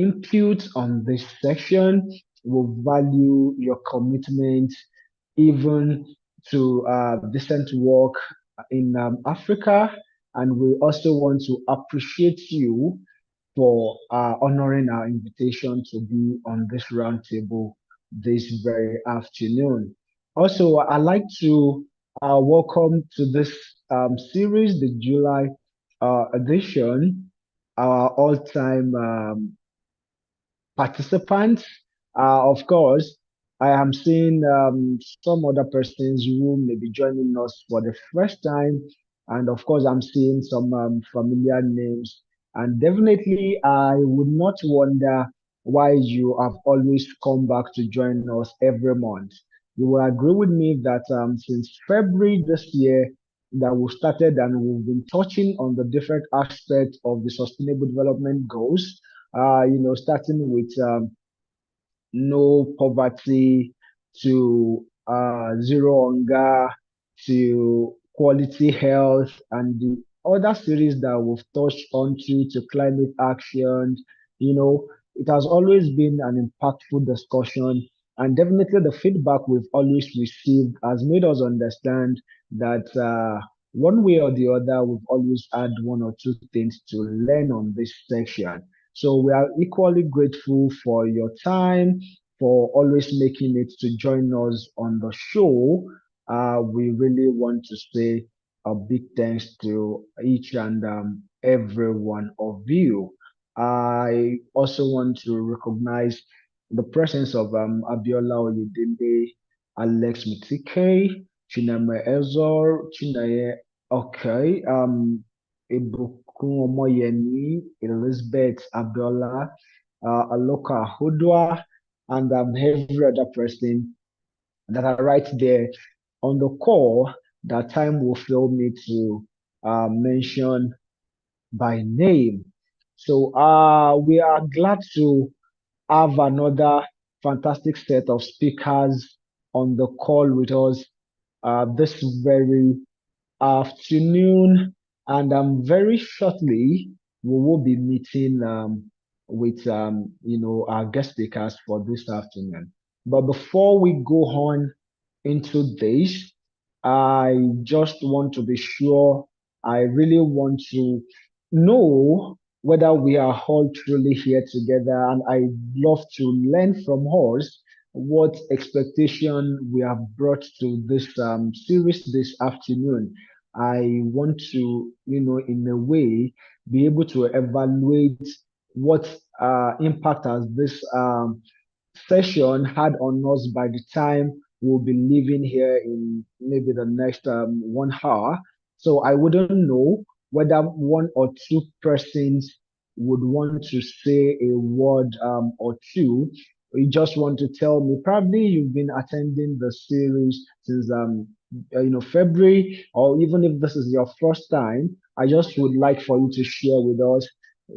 input on this section. We value your commitment, even to decent work in Africa. And we also want to appreciate you for honoring our invitation to be on this roundtable this very afternoon. Also, I'd like to welcome to this series, the July edition, our all-time participants. Of course, I am seeing some other persons who may be joining us for the first time. And of course, I'm seeing some familiar names. And definitely, I would not wonder why you have always come back to join us every month. You will agree with me that since February this year, that we started and we've been touching on the different aspects of the Sustainable Development Goals, starting with no poverty to zero hunger to quality health and the other series that we've touched onto to climate action. It has always been an impactful discussion, and definitely the feedback we've always received has made us understand that one way or the other, we've always had one or two things to learn on this section. So we are equally grateful for your time, for always making it to join us on the show. We really want to say a big thanks to each and every one of you. I also want to recognize the presence of Abiola Oyedele, Alex Mitike, Chineme Ezor, Chinaye, okay, Ibukun Omoyeni, Elizabeth Abiola, Aloka Hudwa, and every other person that are right there on the call that time will fail me to mention by name. So we are glad to have another fantastic set of speakers on the call with us this very afternoon. And very shortly, we will be meeting with our guest speakers for this afternoon. But before we go on into this, I just want to be sure, I really want to know whether we are all truly here together, and I love to learn from us what expectation we have brought to this series this afternoon. I want to, in a way, be able to evaluate what impact has this session had on us by the time we'll be leaving here in maybe the next 1 hour. So I wouldn't know whether one or two persons would want to say a word or two. You just want to tell me, probably you've been attending the series since February, or even if this is your first time, I just would like for you to share with us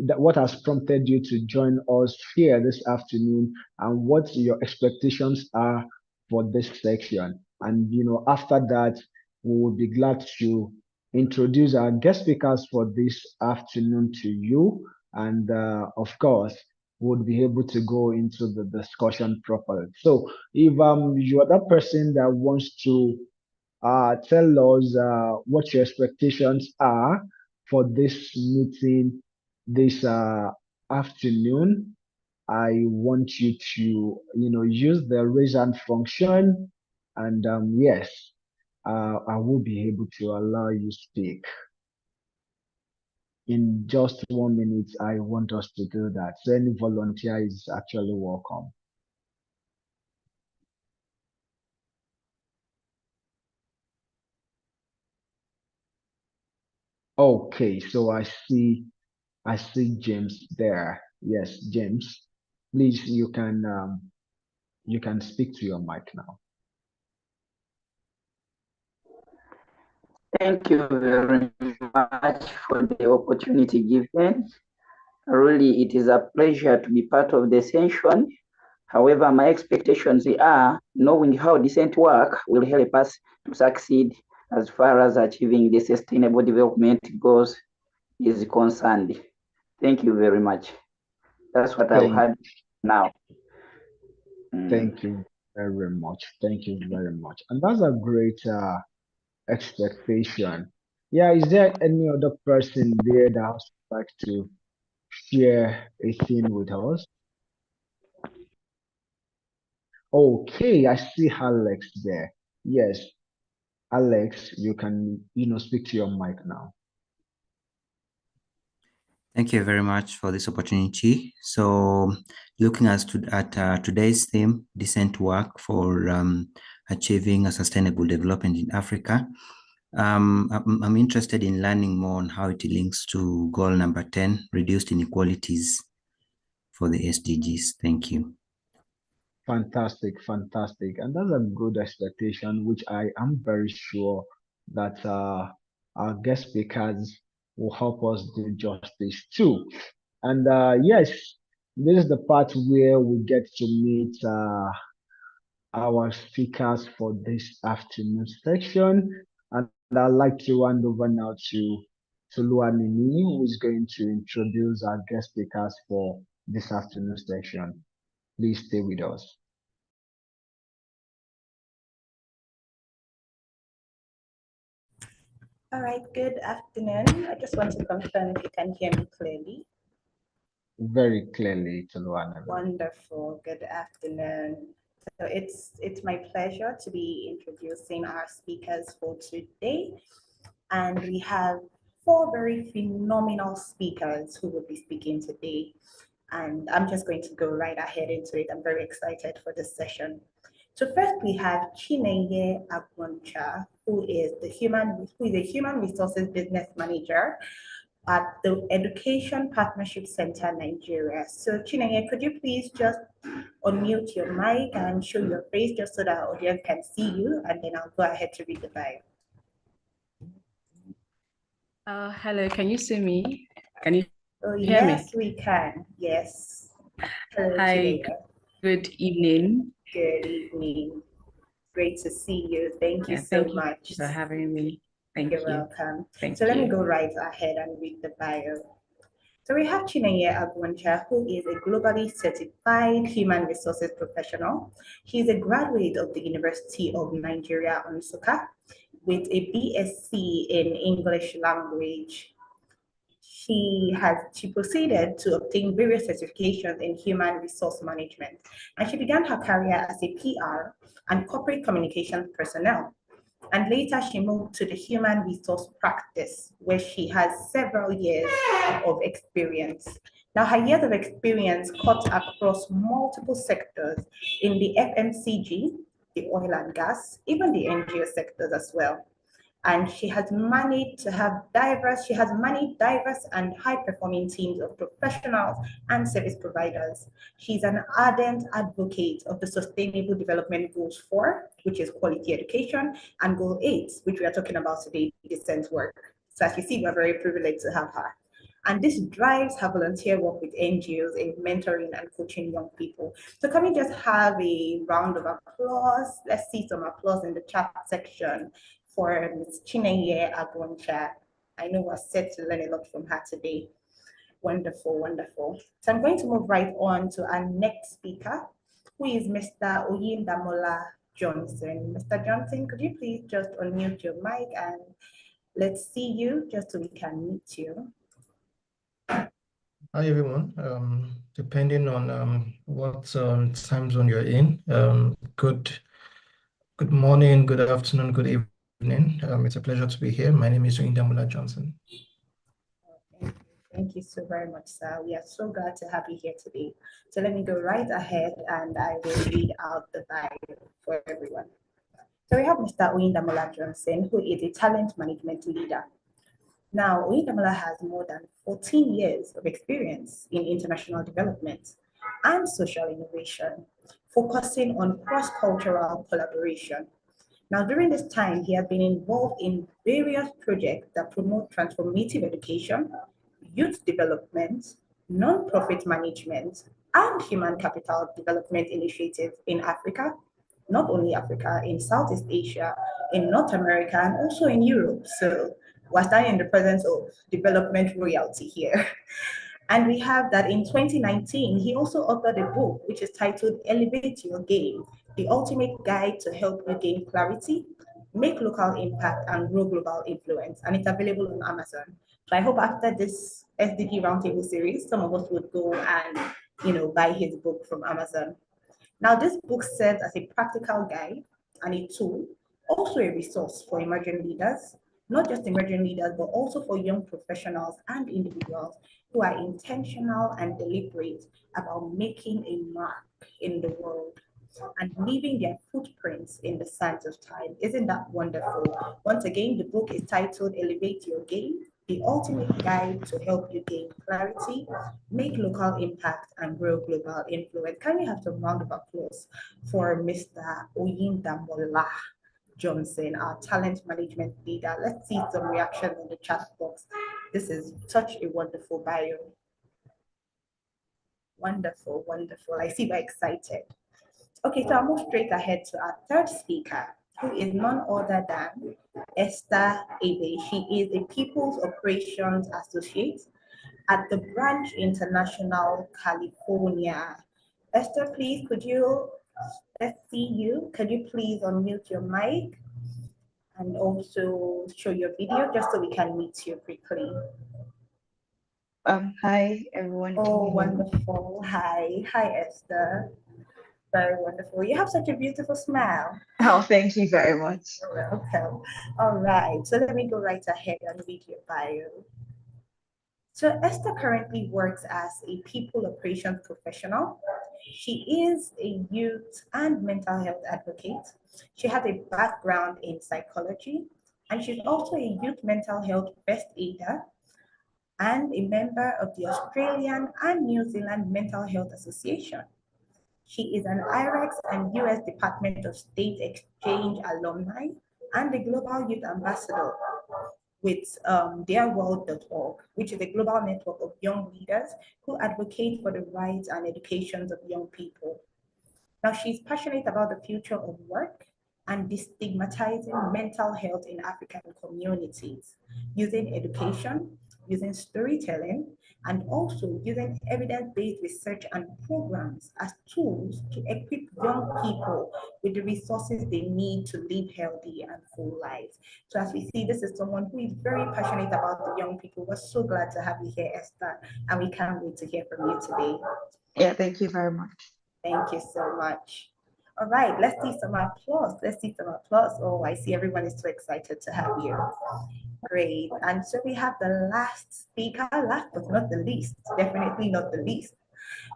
that what has prompted you to join us here this afternoon and what your expectations are for this section. And after that, we will be glad to introduce our guest speakers for this afternoon to you. And of course, we'll be able to go into the discussion properly. So if you're that person that wants to tell us what your expectations are for this meeting this afternoon, I want you to, use the raise hand function, and yes, I will be able to allow you speak. In just 1 minute, I want us to do that. So any volunteer is actually welcome. Okay, so I see James there. Yes, James, please you can speak to your mic now. Thank you very much for the opportunity given. Really, it is a pleasure to be part of the session. However, my expectations are knowing how decent work will help us to succeed as far as achieving the sustainable development goals is concerned. Thank you very much. That's what I've Thank, had now. thank you very much. Thank you very much. And that's a great expectation. Yeah, is there any other person there that would like to share a thing with us? Okay, I see Alex there. Yes, Alex, you can, speak to your mic now. Thank you very much for this opportunity. So, looking at today's theme, decent work for achieving a sustainable development in Africa, I'm interested in learning more on how it links to goal number 10, reduced inequalities for the SDGs. Thank you. Fantastic, fantastic. And that's a good expectation, which I am very sure that our guest speakers will help us do justice too. And yes, this is the part where we get to meet our speakers for this afternoon section. And I'd like to hand over now to Luanini, who is going to introduce our guest speakers for this afternoon session. Please stay with us. All right, good afternoon. I just want to confirm if you can hear me clearly. Very clearly, to Luana. Wonderful, good afternoon. So it's my pleasure to be introducing our speakers for today. And we have four very phenomenal speakers who will be speaking today. And I'm just going to go right ahead into it. I'm very excited for this session. So first we have Chinenye Agboncha, who is a human resources business manager at the Education Partnership Center, Nigeria. So Chinenye, could you please just unmute your mic and show your face just so that our audience can see you, and then I'll go ahead to read the bio. Hello, can you see me? Can you Oh, hear me? yes, we can. Yes. Hello, Hi, Chinenye. good evening. Good evening. Great to see you. Thank you Yeah, so thank you much. for having me. Thank You're you. welcome. Thank So let me you. go right ahead and read the bio. So we have Chinenye Agwoncha, who is a globally certified human resources professional. She's a graduate of the University of Nigeria, Nsukka, with a BSc in English language. She proceeded to obtain various certifications in human resource management, and she began her career as a PR and corporate communications personnel. And later she moved to the human resource practice, where she has several years of experience. Now, her years of experience cut across multiple sectors in the FMCG, the oil and gas, even the NGO sectors as well. And she has managed diverse and high-performing teams of professionals and service providers. She's an ardent advocate of the Sustainable Development Goals 4, which is quality education, and Goal 8, which we are talking about today, decent work. So as you see, we're very privileged to have her. And this drives her volunteer work with NGOs in mentoring and coaching young people. So can we just have a round of applause? Let's see some applause in the chat section for Ms. Chinenye Agwoncha. I know we're set to learn a lot from her today. Wonderful, wonderful. So I'm going to move right on to our next speaker, who is Mr. Oyindamola Johnson. Mr. Johnson, could you please just unmute your mic and let's see you just so we can meet you. Hi everyone. Depending on what time zone you're in, good morning, good afternoon, good evening. It's a pleasure to be here. My name is Oyindamola Johnson. Thank you so very much, sir. We are so glad to have you here today. So let me go right ahead and I will read out the bio for everyone. So we have Mr. Oyindamola Johnson, who is a talent management leader. Now, Oyindamola has more than 14 years of experience in international development and social innovation, focusing on cross-cultural collaboration. Now, during this time, he has been involved in various projects that promote transformative education, youth development, non-profit management, and human capital development initiatives in Africa, not only Africa, in Southeast Asia, in North America, and also in Europe. So we're standing in the presence of development royalty here. And we have that in 2019, he also authored a book which is titled Elevate Your Game, the ultimate guide to help you gain clarity, make local impact, and grow global influence. And it's available on Amazon. So I hope after this SDG Roundtable series, some of us would go and, buy his book from Amazon. Now, this book serves as a practical guide and a tool, also a resource for emerging leaders, not just emerging leaders, but also for young professionals and individuals who are intentional and deliberate about making a mark in the world and leaving their footprints in the sands of time. Isn't that wonderful? Once again, the book is titled Elevate Your Game, the ultimate guide to help you gain clarity, make local impact, and grow global influence. Can we have some round of applause for Mr. Oyindamola Johnson, our talent management leader? Let's see some reactions in the chat box. This is such a wonderful bio. Wonderful, wonderful. I see we're excited. Okay, so I'll move straight ahead to our third speaker, who is none other than Esther Abe. She is a People's Operations Associate at the Branch International, California. Esther, please, let's see you. Could you please unmute your mic and also show your video just so we can meet you quickly? Hi everyone. Oh, wonderful. Hi, Esther. Very wonderful. You have such a beautiful smile. Oh, thank you very much. You're welcome. All right, so let me go right ahead and read your bio. So Esther currently works as a people operations professional. She is a youth and mental health advocate. She has a background in psychology, and she's also a youth mental health first aider and a member of the Australian and New Zealand Mental Health Association. She is an IREX and US Department of State Exchange alumni and a Global Youth Ambassador with theirworld.org, which is a global network of young leaders who advocate for the rights and educations of young people. Now, she's passionate about the future of work and destigmatizing mental health in African communities, using education, using storytelling, and also using evidence-based research and programs as tools to equip young people with the resources they need to live healthy and full lives. So as we see, this is someone who is very passionate about the young people. We're so glad to have you here, Esther, and we can't wait to hear from you today. Yeah, thank you very much. Thank you so much. All right, let's see some applause. Let's see some applause. Oh, I see everyone is so excited to have you. Great. And so we have the last speaker, last but not the least, definitely not the least.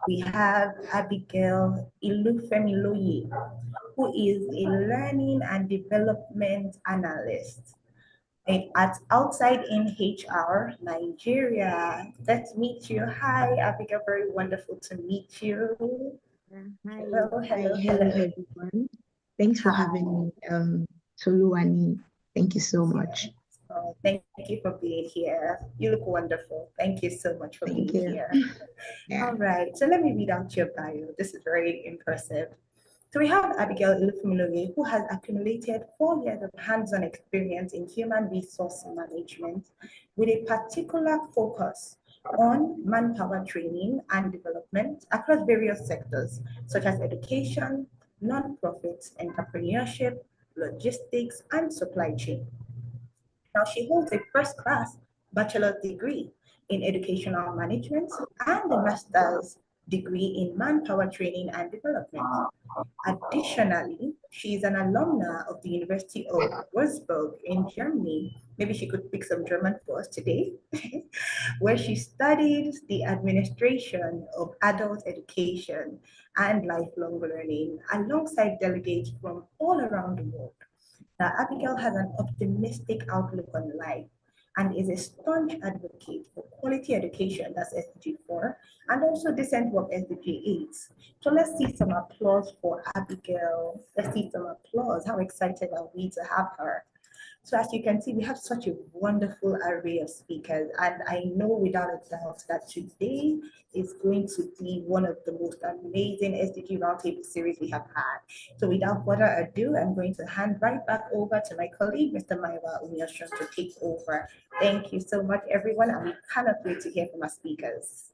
We have Abigail Ilufemiloye, who is a learning and development analyst at Outside in HR, Nigeria. Let's meet you. Hi, Abigail. Very wonderful to meet you. Hi, Hello, hello, hello hello. everyone. Thanks for having me, Toluwani. Thank you so much. Oh, thank you for being here. You look wonderful. Thank you so much for being here. Yeah. All right, so let me read out your bio. This is very impressive. So we have Abigail Ilufemiloye, who has accumulated 4 years of hands-on experience in human resource management with a particular focus on manpower training and development across various sectors, such as education, non-profit, entrepreneurship, logistics, and supply chain. Now, she holds a first-class bachelor's degree in educational management and a master's degree in manpower training and development. Additionally, she is an alumna of the University of Würzburg in Germany. Maybe she could pick some German for us today, where she studied the administration of adult education and lifelong learning alongside delegates from all around the world. Now, Abigail has an optimistic outlook on life and is a staunch advocate for quality education, that's SDG 4, and also decent work, SDG 8. So let's see some applause for Abigail. Let's see some applause. How excited are we to have her? So as you can see, we have such a wonderful array of speakers, and I know without a doubt that today is going to be one of the most amazing SDG Roundtable series we have had. So without further ado, I'm going to hand right back over to my colleague, Mr. Maiwa Umioshun, to take over. Thank you so much, everyone, and we cannot wait to hear from our speakers.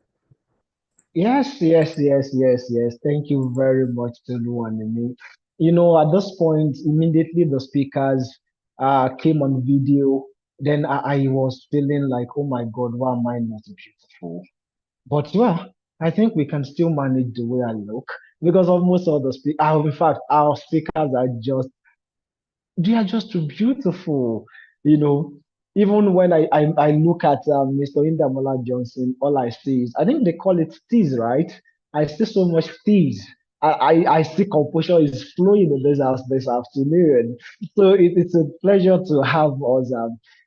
Yes. Thank you very much, Tolu and Nimi. At this point, immediately the speakers came on video. Then I was feeling like, oh my God, why am I not beautiful? But yeah, I think we can still manage the way I look because almost all the in fact, our speakers are just they are just too beautiful. You know, even when I look at Mr. Indamola Johnson, all I see is I think they call it tease, right? I see so much tease. I see composure is flowing in this house this afternoon. So it's a pleasure to have us,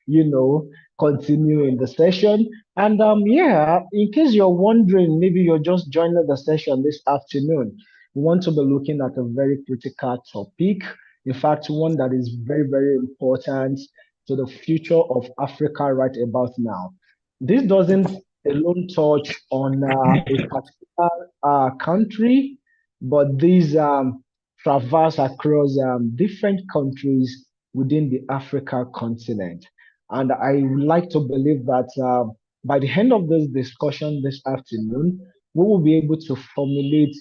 you know, continue in the session. And yeah, in case you're wondering, maybe you're just joining the session this afternoon, we want to be looking at a very critical topic, in fact, one that is very important to the future of Africa right about now. This doesn't alone touch on a particular country, but these traverse across different countries within the Africa continent. And I would like to believe that by the end of this discussion this afternoon, we will be able to formulate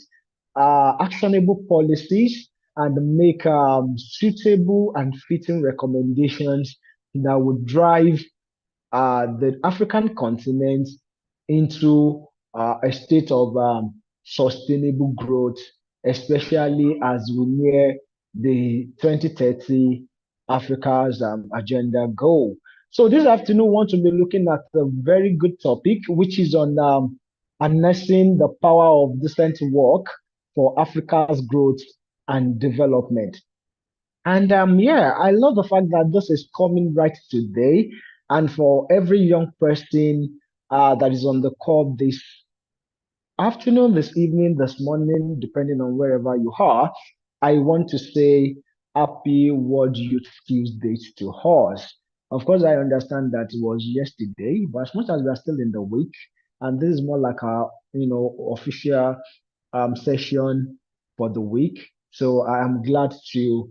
actionable policies and make suitable and fitting recommendations that would drive the African continent into a state of sustainable growth, especially as we near the 2030 Africa's agenda goal. So this afternoon, we want to be looking at a very good topic, which is on harnessing the power of decent work for Africa's growth and development. And yeah, I love the fact that this is coming right today. And for every young person that is on the call this afternoon, this evening, this morning, depending on wherever you are, I want to say happy World Youth Skills Day to us. Of course, I understand that it was yesterday, but as much as we are still in the week, and this is more like a official session for the week. So I am glad to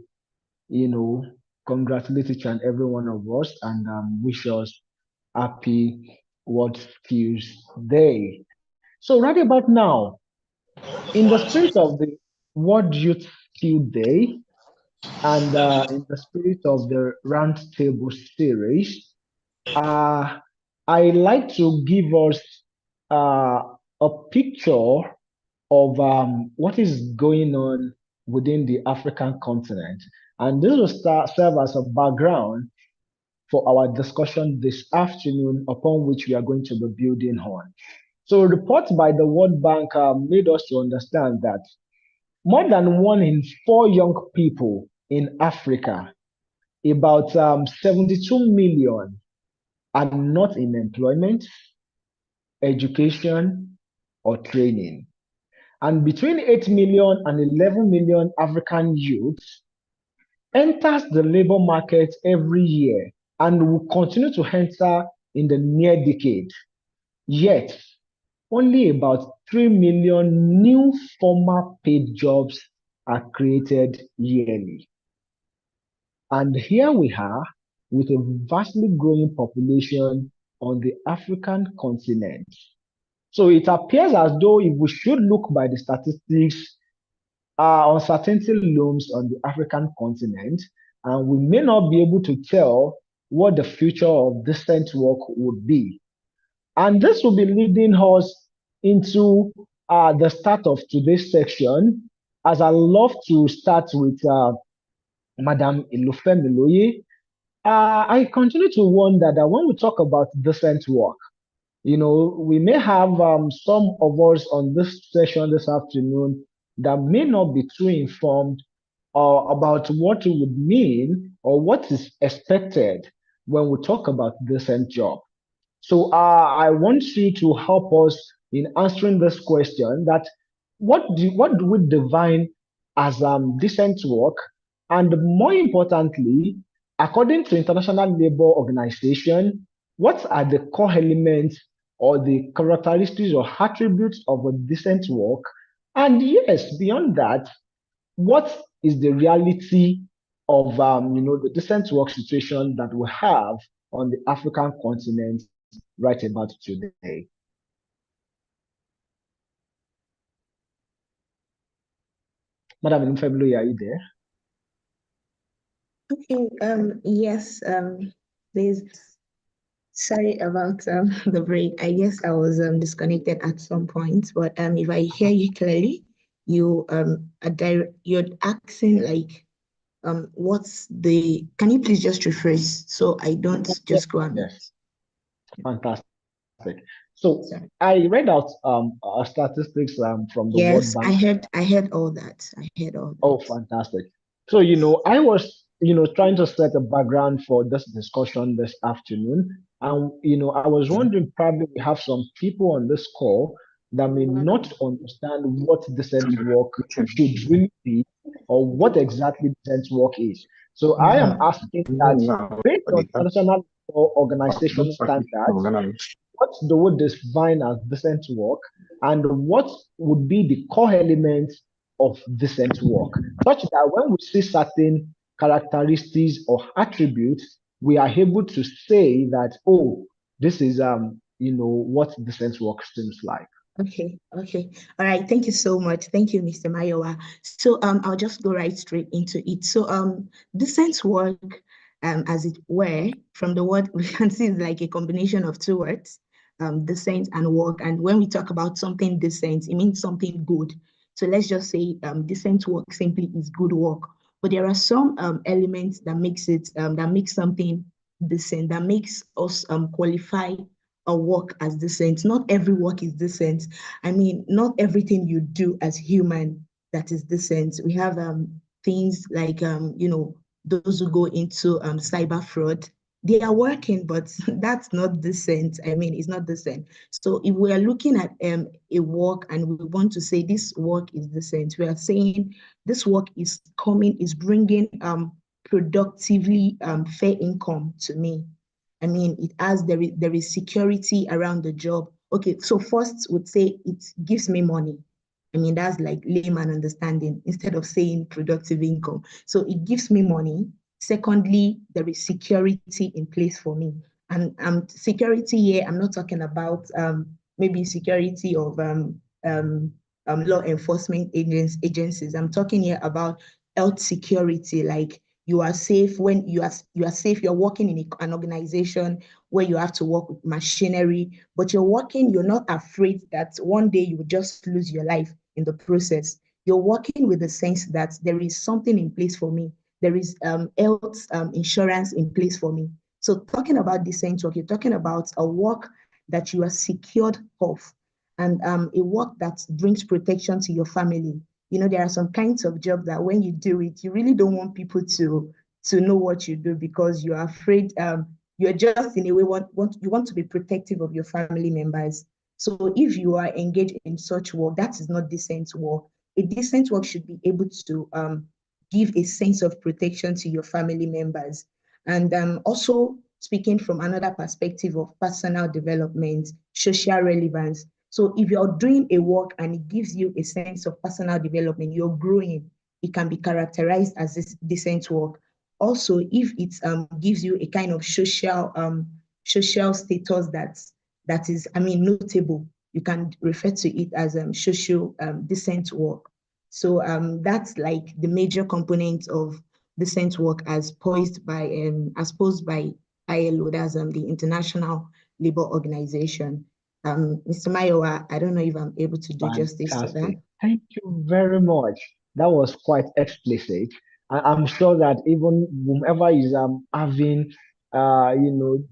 you know, congratulate each and every one of us and wish us happy World Skills Day. So right about now, in the spirit of the World Youth Skill Day and in the spirit of the Roundtable series, uh, I like to give us uh, a picture of what is going on within the African continent. And this will serve as a background for our discussion this afternoon, upon which we are going to be building on. So, reports by the World Bank made us to understand that more than 1 in 4 young people in Africa, about 72 million, are not in employment, education, or training. And between 8 million and 11 million African youths enters the labor market every year and will continue to enter in the near decade. Yet, only about 3 million new formal paid jobs are created yearly. And here we are with a vastly growing population on the African continent. So it appears as though if we should look by the statistics, uncertainty looms on the African continent, and we may not be able to tell what the future of decent work would be. And this will be leading us into the start of today's section, as I love to start with Madam Ilufemiloye. I continue to wonder that when we talk about decent work, we may have some of us on this session this afternoon that may not be too informed about what it would mean or what is expected when we talk about decent job. So I want you to help us in answering this question that what do we define as decent work? And more importantly, according to International Labour Organization, what are the core elements or the characteristics or attributes of a decent work? And yes, beyond that, what is the reality of the decent work situation that we have on the African continent right about today? Madam Inufebulu, are you there? Okay, yes, please, sorry about the break. I guess I was disconnected at some point, but if I hear you clearly, you're asking like can you please just rephrase so I don't Yes, just go on? yes, fantastic. So Sorry. I read out statistics from the World Yes, Bank. I heard all that. I heard all Oh, that. fantastic. So, I was, trying to set a background for this discussion this afternoon. And, I was wondering, probably we have some people on this call that may not understand what decent work should really be or what exactly decent work is. So I am asking that based on international organization standards, what do we define as decent work and what would be the core elements of decent work, such that when we see certain characteristics or attributes, we are able to say that, oh, this is what decent work seems like. Okay. All right. Thank you so much. Thank you, Mr. Mayowa. So I'll just go right straight into it. So decent work, as it were, from the word we can see it's like a combination of two words, decent and work. And when we talk about something decent, it means something good. So let's just say decent work simply is good work. But there are some elements that makes something decent, that makes us qualify a work as decent. Not every work is decent. I mean, not everything you do as human that is decent. We have things like those who go into cyber fraud. They are working, but that's not decent. I mean, it's not decent. So if we are looking at a work and we want to say this work is decent, we are saying this work is bringing productively fair income to me. I mean, there is security around the job. Okay, so first would say it gives me money. I mean, that's like layman understanding instead of saying productive income. So it gives me money. Secondly, there is security in place for me. And security here, I'm not talking about maybe security of law enforcement agencies. I'm talking here about health security, like you are safe when you are safe. You're working in an organization where you have to work with machinery, but you're not afraid that one day you will just lose your life in the process. You're working with the sense that there is something in place for me. There is health insurance in place for me. So talking about decent work, you're talking about a work that you are secured of, and a work that brings protection to your family. There are some kinds of jobs that when you do it, you really don't want people to know what you do because you're afraid. You're just in a way you want to be protective of your family members. So if you are engaged in such work, that is not decent work. A decent work should be able to give a sense of protection to your family members. And also speaking from another perspective of personal development, social relevance. So if you're doing a work and it gives you a sense of personal development, you're growing, it can be characterized as this decent work. Also, if it gives you a kind of social status that is, I mean, notable, you can refer to it as social decent work. So that's like the major component of decent work as posed by ILO, that's the International Labour Organization. Mr. Mayowa, I don't know if I'm able to do justice to that. Fantastic. Thank you very much. That was quite explicit. I'm sure that even whomever is having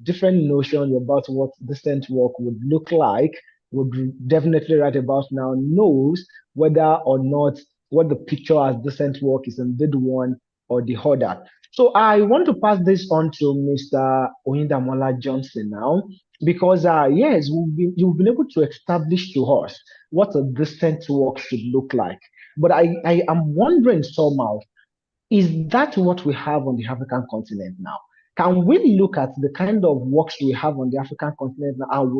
different notions about what decent work would look like, would definitely right about now knows whether or not what the picture as decent work is indeed one or the other. So I want to pass this on to Mr. Oyindamola Johnson now, because yes, you've been able to establish to us what a decent work should look like. But I am wondering somehow, is that what we have on the African continent now? Can we look at the kind of works we have on the African continent now and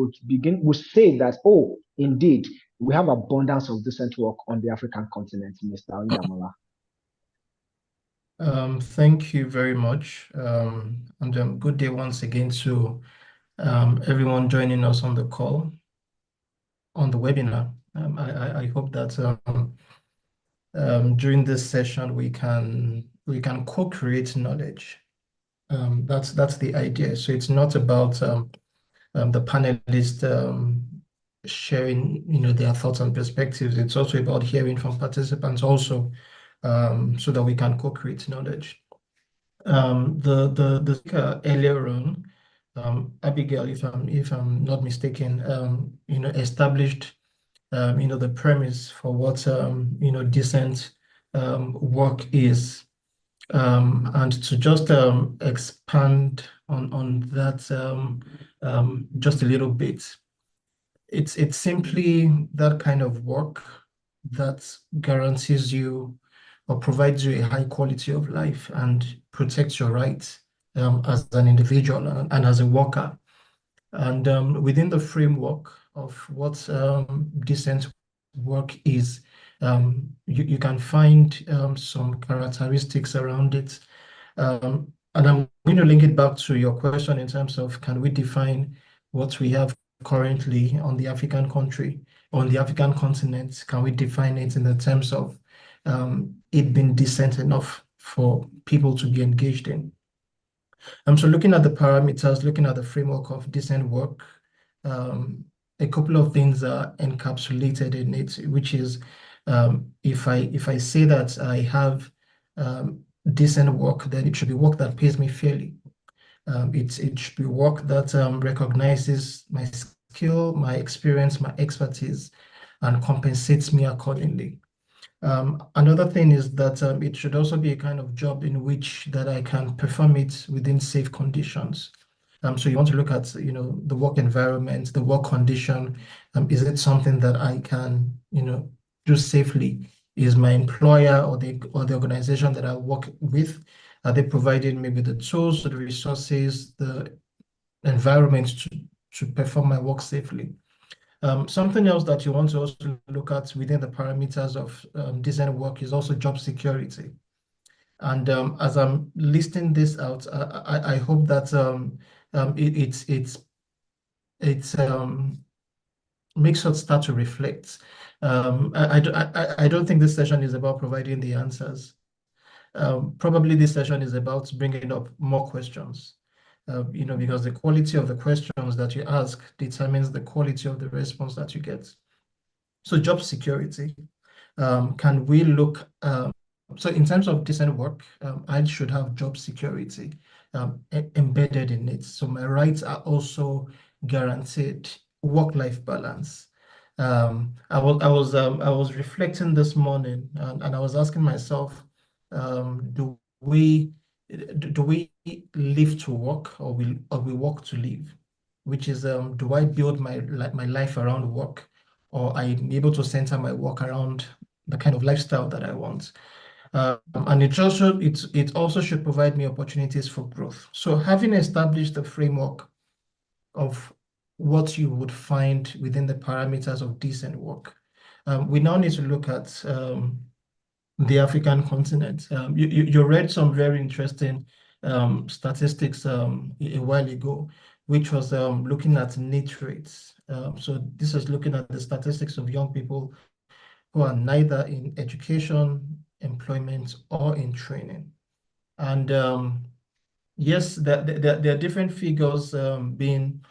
would say that, oh, indeed, we have abundance of decent work on the African continent, Mr. Indamola? Thank you very much. And good day once again to everyone joining us on the call, on the webinar. I hope that during this session we can co-create knowledge. That's the idea. So it's not about the panelists sharing, their thoughts and perspectives. It's also about hearing from participants also, so that we can co-create knowledge. The speaker earlier on, Abigail, if I'm not mistaken, established the premise for what decent work is. And to just expand on that just a little bit, it's simply that kind of work that guarantees you or provides you a high quality of life and protects your rights as an individual and as a worker. And within the framework of what decent work is, you can find some characteristics around it. And I'm going to link it back to your question in terms of, can we define what we have currently on the African continent? Can we define it in the terms of it being decent enough for people to be engaged in? So looking at the parameters, looking at the framework of decent work, a couple of things are encapsulated in it, which is if I say that I have decent work, then it should be work that pays me fairly. It should be work that recognizes my skill, my experience, my expertise, and compensates me accordingly. Another thing is that it should also be a kind of job in which that I can perform it within safe conditions. So you want to look at, the work environment, the work condition. Is it something that I can, do safely? Is my employer or the organization that I work with, are they providing me with the tools, the resources, the environment to perform my work safely? Something else that you want to also look at within the parameters of decent work is also job security. And as I'm listing this out, I hope that it makes us start to reflect. I don't think this session is about providing the answers. Probably this session is about bringing up more questions. Because the quality of the questions that you ask determines the quality of the response that you get. So job security, can we look, so in terms of decent work, I should have job security embedded in it. So my rights are also guaranteed, work-life balance. I was reflecting this morning and I was asking myself, do we live to work or we work to live? Which is, do I build my life around work, or I'm able to center my work around the kind of lifestyle that I want? And it also should provide me opportunities for growth. So having established the framework of what you would find within the parameters of decent work, we now need to look at the African continent. You read some very interesting statistics a while ago, which was looking at NEET rates. So this is looking at the statistics of young people who are neither in education, employment, or in training. And yes, there are different figures being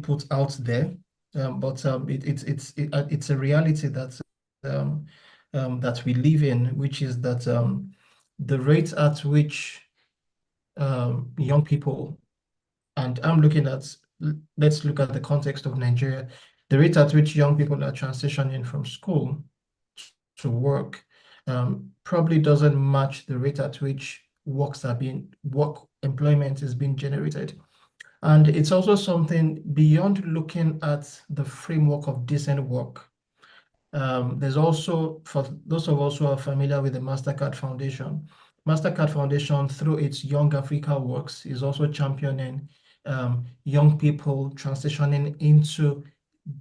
put out there, but it's a reality that we live in, which is that the rate at which young people, and let's look at the context of Nigeria, the rate at which young people are transitioning from school to work probably doesn't match the rate at which work employment is being generated. And it's also something beyond looking at the framework of decent work. There's also, for those of us who are familiar with the MasterCard Foundation, through its Young Africa Works, is also championing young people transitioning into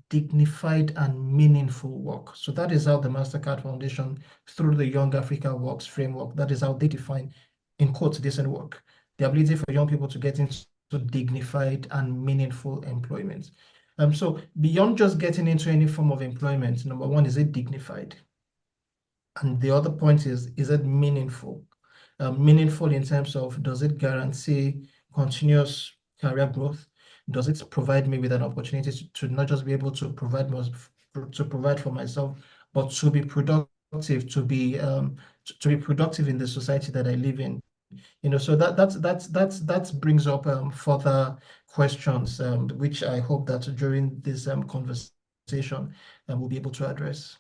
dignified and meaningful work. So that is how the MasterCard Foundation, through the Young Africa Works framework, that is how they define, in quotes, decent work, the ability for young people to get into dignified and meaningful employment. So beyond just getting into any form of employment, number one, is it dignified? And the other point is it meaningful? Meaningful in terms of, does it guarantee continuous career growth? Does it provide me with an opportunity to not just be able to provide for myself, but to be productive, to be productive in the society that I live in? So that brings up further questions, which I hope that during this conversation we'll be able to address.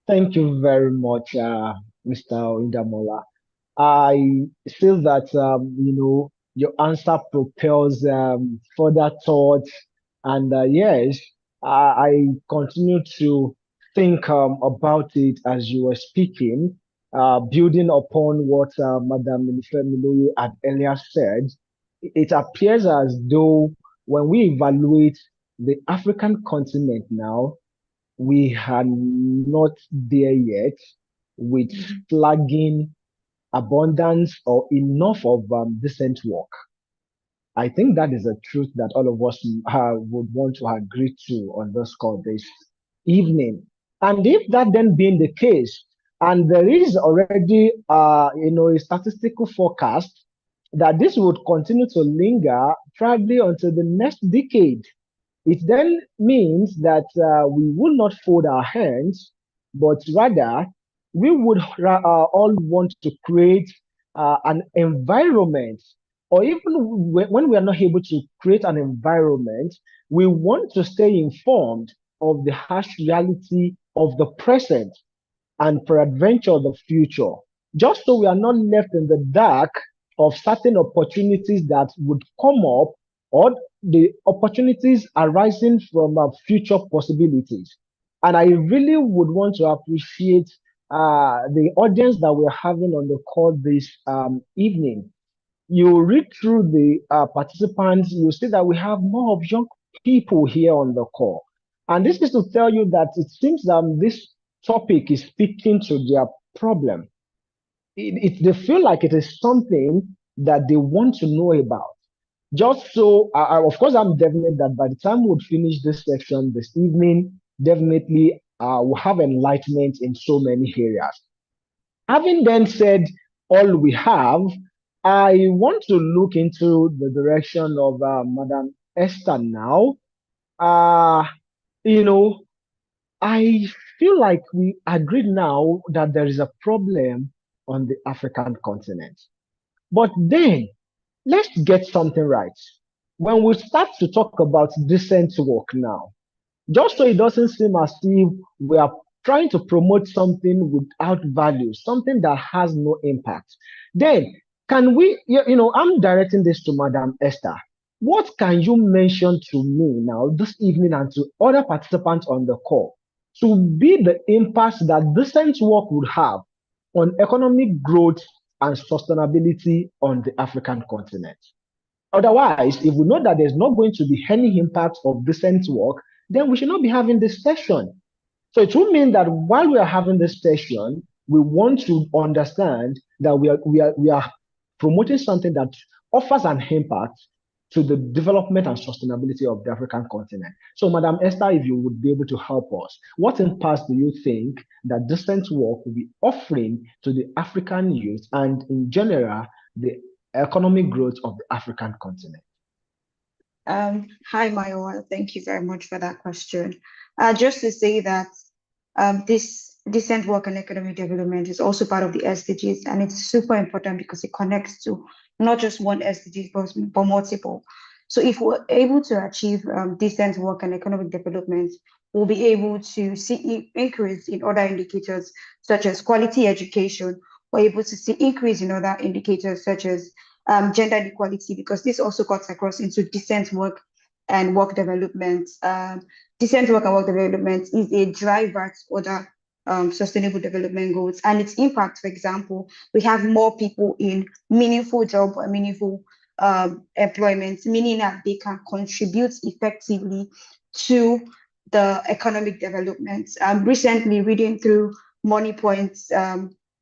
Thank you very much, Mr. Indamola. I feel that your answer propels further thought, and yes, I continue to think about it as you were speaking, building upon what Madam Minifemiloye had earlier said. It appears as though when we evaluate the African continent now, we are not there yet with flagging abundance or enough of decent work. I think that is a truth that all of us would want to agree to on this call this evening. And if that then being the case, and there is already a statistical forecast that this would continue to linger probably until the next decade, it then means that we will not fold our hands, but rather we would all want to create an environment, or even when we are not able to create an environment, we want to stay informed of the harsh reality of the present and peradventure the future, just so we are not left in the dark of certain opportunities that would come up, or the opportunities arising from future possibilities. And I really would want to appreciate the audience that we're having on the call this evening. You read through the participants, you see that we have more of young people here on the call. And this is to tell you that it seems that this topic is speaking to their problem. They feel like it is something that they want to know about. Just so, of course, I'm definite that by the time we'll finish this section this evening, definitely we'll have enlightenment in so many areas. Having then said all we have, I want to look into the direction of Madam Esther now. Uh, you know, I feel like we agreed now that there is a problem on the African continent. But then, let's get something right. When we start to talk about decent work now, just so it doesn't seem as if we are trying to promote something without value, something that has no impact, then can we, I'm directing this to Madam Esther. What can you mention to me now this evening and to other participants on the call to be the impact that decent work would have on economic growth and sustainability on the African continent? Otherwise, if we know that there's not going to be any impact of decent work, then we should not be having this session. So it will mean that while we are having this session, we want to understand that we are promoting something that offers an impact to the development and sustainability of the African continent. So, Madam Esther, if you would be able to help us, what impact do you think that decent work will be offering to the African youth and, in general, the economic growth of the African continent? Hi, Mayowa. Thank you very much for that question. Just to say that this decent work and economic development is also part of the SDGs, and it's super important because it connects to not just one SDG, but multiple. So if we're able to achieve decent work and economic development, we'll be able to see increase in other indicators such as quality education. We're able to see increase in other indicators such as gender equality, because this also cuts across into decent work and work development. Decent work and work development is a driver to other sustainable development goals, and its impact, for example, we have more people in meaningful job or meaningful employment, meaning that they can contribute effectively to the economic development. Recently, reading through Money Point's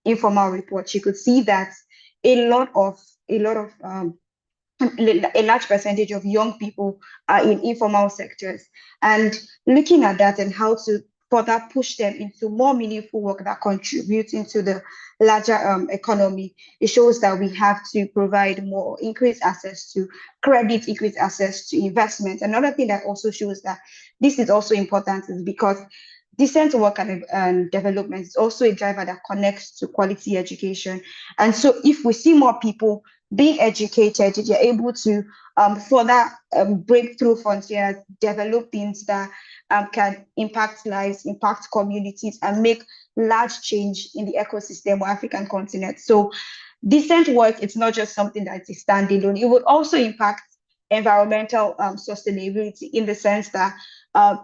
informal report, you could see that a large percentage of young people are in informal sectors. And looking at that and how to further push them into more meaningful work that contributes into the larger economy. It shows that we have to provide more increased access to credit, increased access to investment. Another thing that also shows that this is also important is because decent work and development is also a driver that connects to quality education. And so if we see more people being educated, you're able to further break through frontiers, develop things that can impact lives, impact communities, and make large change in the ecosystem or African continent. So decent work, it's not just something that is standalone. It would also impact environmental sustainability in the sense that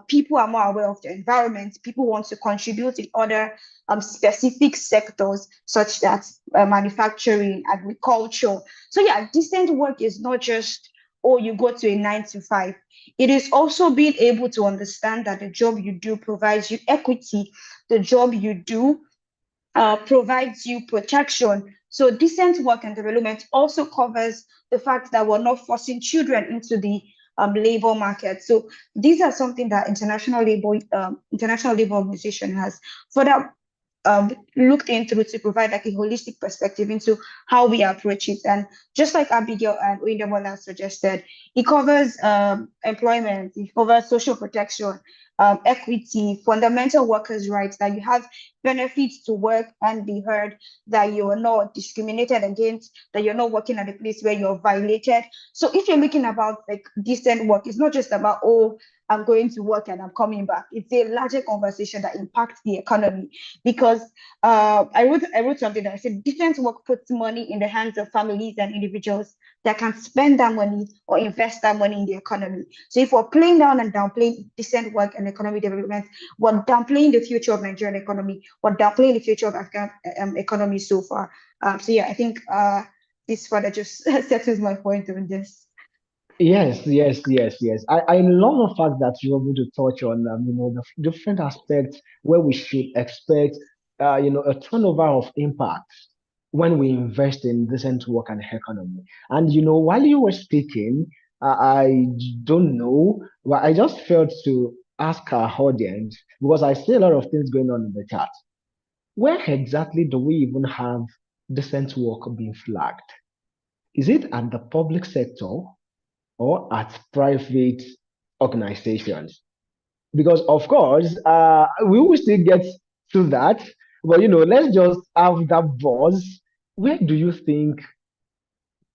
people are more aware of the environment. People want to contribute in other specific sectors, such as manufacturing, agriculture. So yeah, decent work is not just, oh, you go to a 9 to 5. It is also being able to understand that the job you do provides you equity. The job you do provides you protection. So decent work and development also covers the fact that we're not forcing children into the labor market. So these are something that International Labor Organization has further looked into to provide like a holistic perspective into how we approach it. And just like Abigail and Oindamola suggested, it covers employment, it covers social protection, equity, fundamental workers' rights, that you have benefits to work and be heard, that you are not discriminated against, that you're not working at a place where you're violated. So if you're looking about like decent work, it's not just about, oh, I'm going to work and I'm coming back. It's a larger conversation that impacts the economy, because I wrote something that I said decent work puts money in the hands of families and individuals that can spend that money or invest that money in the economy. So if we're playing down and downplaying decent work and economic development, we're downplaying the future of Nigerian economy, we're downplaying the future of African economy so far. So yeah, I think this further just settles my point on this. Yes, yes, yes, yes. I love the fact that you're able to touch on, the different aspects where we should expect, a turnover of impact when we invest in decent work and economy. And, while you were speaking, I don't know, but I just felt to ask our audience, because I see a lot of things going on in the chat. Where exactly do we even have decent work being flagged? Is it at the public sector or at private organizations? Because of course, we will still get to that, but let's just have that buzz. Where do you think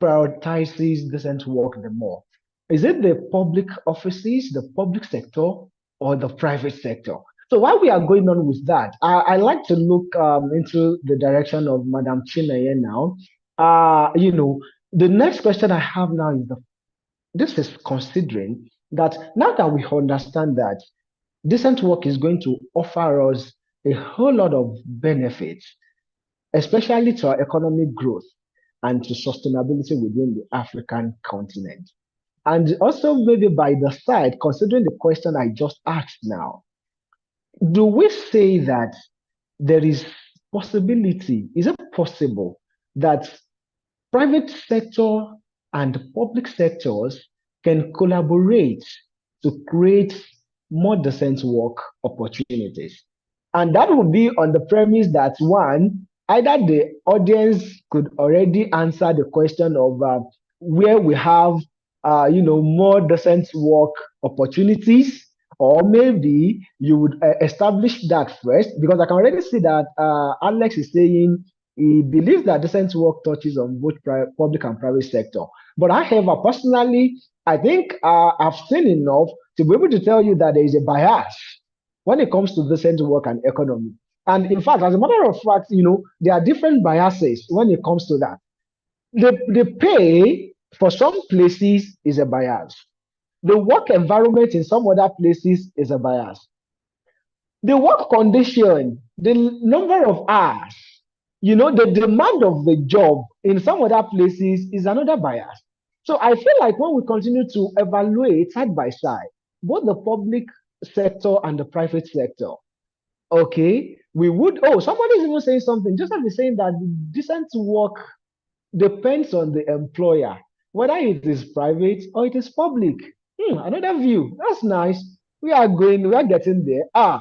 prioritizes decent work the more? Is it the public offices, the public sector, or the private sector? So while we are going on with that, I like to look into the direction of Madam Chineye now. The next question I have now is this is considering that now that we understand that decent work is going to offer us a whole lot of benefits, especially to our economic growth and to sustainability within the African continent. And also maybe by the side, considering the question I just asked now, do we say that there is possibility, is it possible that private sector and public sectors can collaborate to create more decent work opportunities? And that would be on the premise that one, either the audience could already answer the question of where we have, more decent work opportunities, or maybe you would establish that first, because I can already see that Alex is saying he believes that decent work touches on both public and private sector. But however, personally, I think I've seen enough to be able to tell you that there is a bias when it comes to decent work and economy. And in fact, as a matter of fact, there are different biases when it comes to that. The pay for some places is a bias. The work environment in some other places is a bias. The work condition, the number of hours, the demand of the job in some other places is another bias. So I feel like when we continue to evaluate side by side, both the public sector and the private sector, okay, we would, somebody's even saying something, just like saying that decent work depends on the employer, whether it is private or it is public. Another view. That's nice. We are getting there.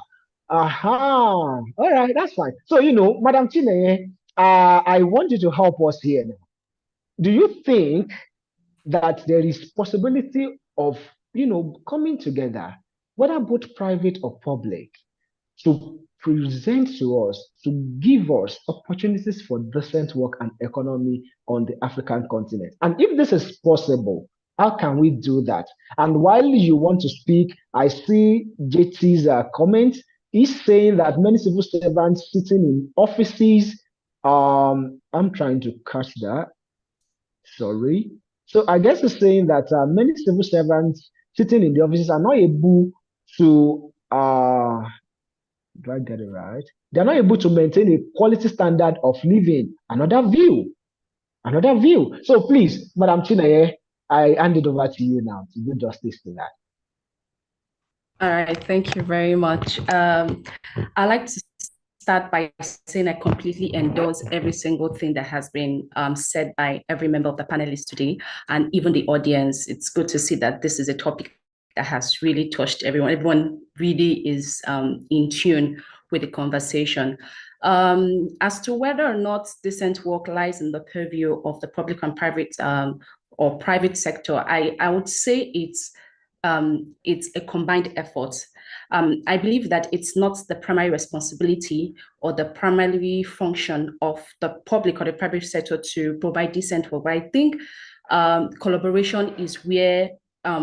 Aha. All right, that's fine. So, Madam Chineye, I want you to help us here now. Do you think that there is possibility of, coming together, whether both private or public, to present to us, to give us opportunities for decent work and economy on the African continent? And if this is possible, how can we do that? And while you want to speak, I see JT's comment. He's saying that many civil servants sitting in offices. I'm trying to catch that. Sorry. So I guess it's saying that many civil servants sitting in the offices are not able to do I get it right? They're not able to maintain a quality standard of living. Another view. Another view. So please, Madam Chineye, I hand it over to you now to do justice to that. All right, thank you very much. I'd like to start by saying I completely endorse every single thing that has been said by every member of the panelists today, and even the audience. It's good to see that this is a topic that has really touched everyone. Everyone really is in tune with the conversation. As to whether or not decent work lies in the purview of the public and private or private sector, I would say it's a combined effort. I believe that it's not the primary responsibility or the primary function of the public or the private sector to provide decent work. But I think collaboration is where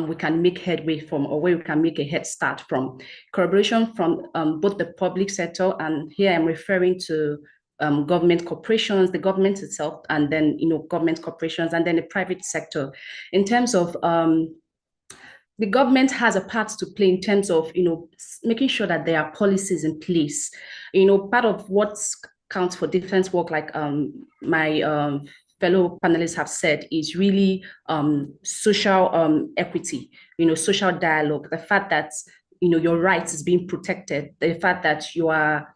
we can make headway from, or where we can make a head start from. Collaboration from both the public sector, and here I'm referring to government corporations, the government itself, and then government corporations, and then the private sector. In terms of the government has a part to play in terms of, making sure that there are policies in place. Part of what counts for defense work, like my fellow panelists have said, is really social equity, social dialogue, the fact that, your rights is being protected, the fact that you are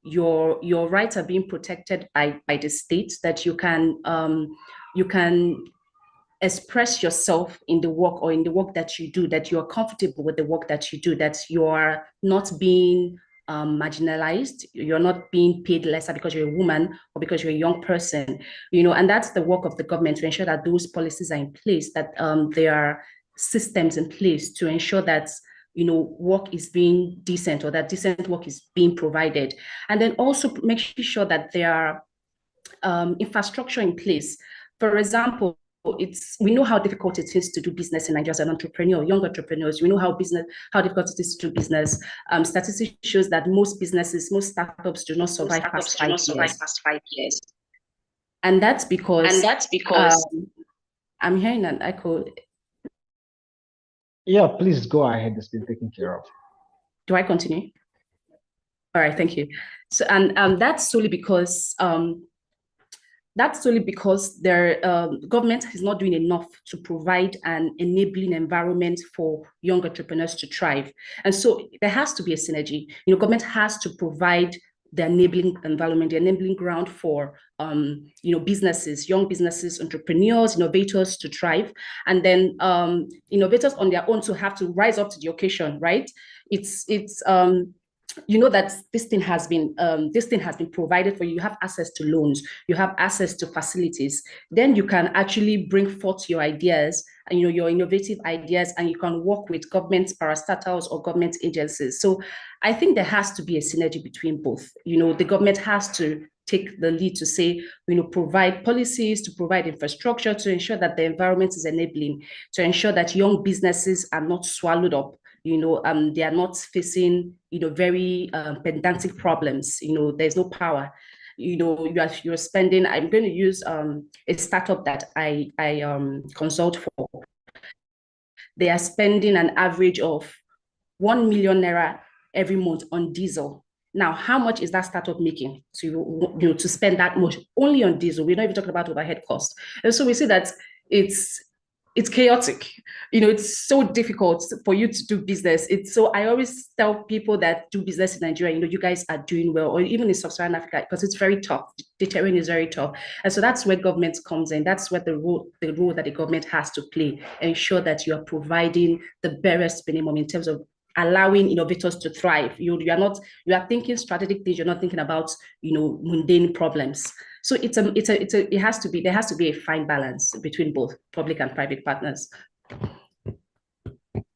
your rights are being protected by the state, that you can express yourself in the work, or in the work that you do, that you are comfortable with the work that you do, that you are not being marginalized, you're not being paid lesser because you're a woman or because you're a young person, and that's the work of the government, to ensure that those policies are in place, that there are systems in place to ensure that work is being decent, or that decent work is being provided. And then also making sure that there are infrastructure in place. For example, we know how difficult it is to do business in Nigeria as an entrepreneur, young entrepreneurs. We know how difficult it is to do business. Statistics shows that most startups do not survive past 5 years. And that's because I'm hearing an echo. Yeah, please go ahead. It's been taken care of. Do I continue? All right, thank you. So, and that's solely because their government is not doing enough to provide an enabling environment for young entrepreneurs to thrive. And so there has to be a synergy. Government has to provide the enabling environment, the enabling ground for businesses, young businesses, entrepreneurs, innovators to thrive. And then innovators on their own to have to rise up to the occasion, right? It's that this thing has been provided for you. You have access to loans, you have access to facilities. Then you can actually bring forth your ideas and your innovative ideas, and you can work with government parastatals or government agencies. So I think there has to be a synergy between both. The government has to take the lead to say, provide policies, to provide infrastructure, to ensure that the environment is enabling, to ensure that young businesses are not swallowed up. They are not facing, very pedantic problems. There's no power. You're spending. I'm going to use a startup that I consult for. They are spending an average of 1 million naira every month on diesel. Now, how much is that startup making to spend that much only on diesel? We're not even talking about overhead costs. And so we see that it's chaotic. It's so difficult for you to do business. So I always tell people that do business in Nigeria, you guys are doing well, or even in Sub-Saharan Africa, because it's very tough. The terrain is very tough. And so that's where government comes in. That's where the role that the government has to play, ensure that you are providing the barest minimum in terms of allowing innovators to thrive. You are thinking strategic things. You're not thinking about mundane problems. So there has to be a fine balance between both public and private partners.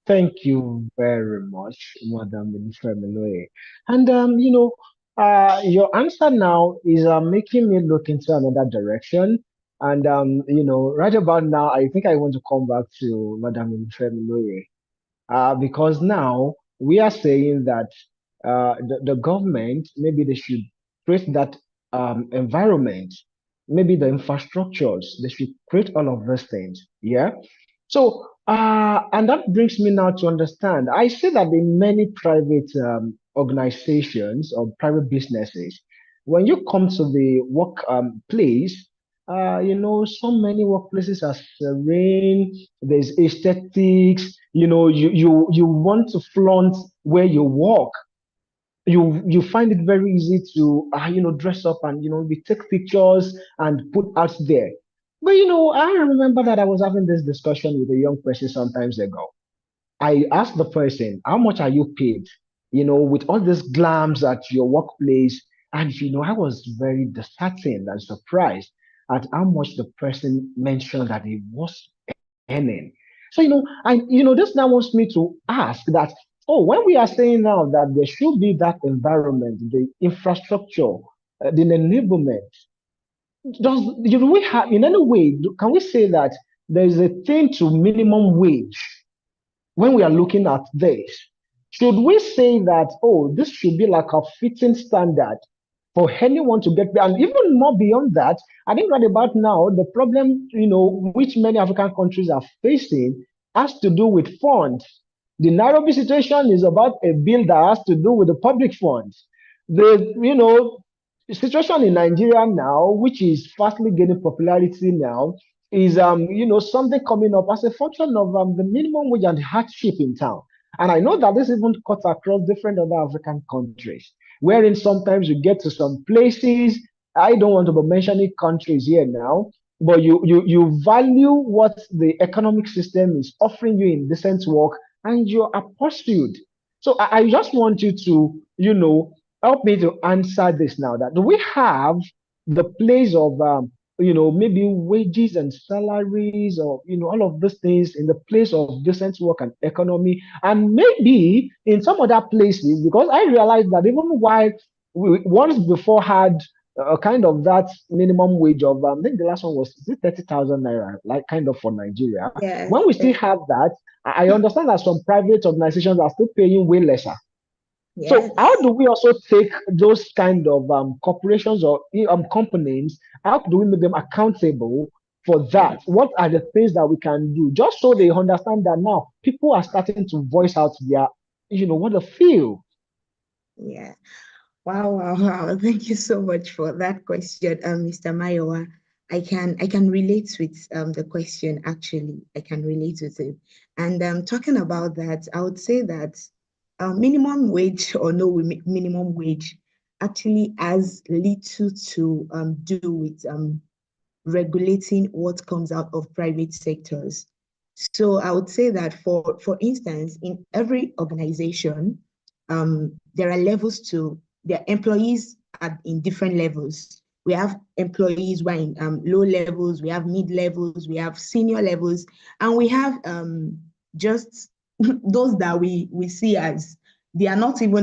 Thank you very much, Madam Minifemiloye. And your answer now is making me look into another direction. And right about now, I think I want to come back to Madam Minifemiloye. Because now we are saying that the government, maybe they should create that environment, maybe the infrastructures, they should create all of those things. Yeah. So, and that brings me now to understand. I see that in many private organizations or private businesses, when you come to the work place, so many workplaces are serene. There's aesthetics. You want to flaunt where you work. You find it very easy to dress up and we take pictures and put out there. But I remember that I was having this discussion with a young person sometimes ago. I asked the person, how much are you paid? With all these glams at your workplace. And I was very disheartened and surprised at how much the person mentioned that he was earning. So, this now wants me to ask that, oh, when we are saying now that there should be that environment, the infrastructure, the enablement, do we have, in any way, can we say that there is a thing to minimum wage when we are looking at this? Should we say that, oh, this should be like a fitting standard for anyone to get there? And even more beyond that, I think right about now, the problem, which many African countries are facing has to do with funds. The Nairobi situation is about a bill that has to do with the public funds. The situation in Nigeria now, which is fastly gaining popularity now, is something coming up as a function of the minimum wage and hardship in town. And I know that this even cuts across different other African countries, wherein sometimes you get to some places. I don't want to be mentioning countries here now, but you value what the economic system is offering you in decent work, and you are pursued. So I just want you to, help me to answer this now. That do we have the place of maybe wages and salaries, or all of these things in the place of decent work and economy, and maybe in some other places, because I realized that even while we once before had a kind of that minimum wage of I think the last one was 30,000 naira, like kind of for Nigeria. Yes, When we still yes, have that, I understand that some private organizations are still paying way lesser. So how yes. do we also take those kind of corporations or companies? How do we make them accountable for that? What are the things that we can do just so they understand that now people are starting to voice out their, what they feel? Yeah. Wow, wow, wow. Thank you so much for that question, Mr. Mayowa. I can relate with the question actually. I can relate with it. And talking about that, I would say that minimum wage or no minimum wage actually has little to do with regulating what comes out of private sectors. So I would say that for instance, in every organization, there are levels to their employees are in different levels. We have employees who are in low levels, we have mid levels, we have senior levels, and we have just those that we see as they are not in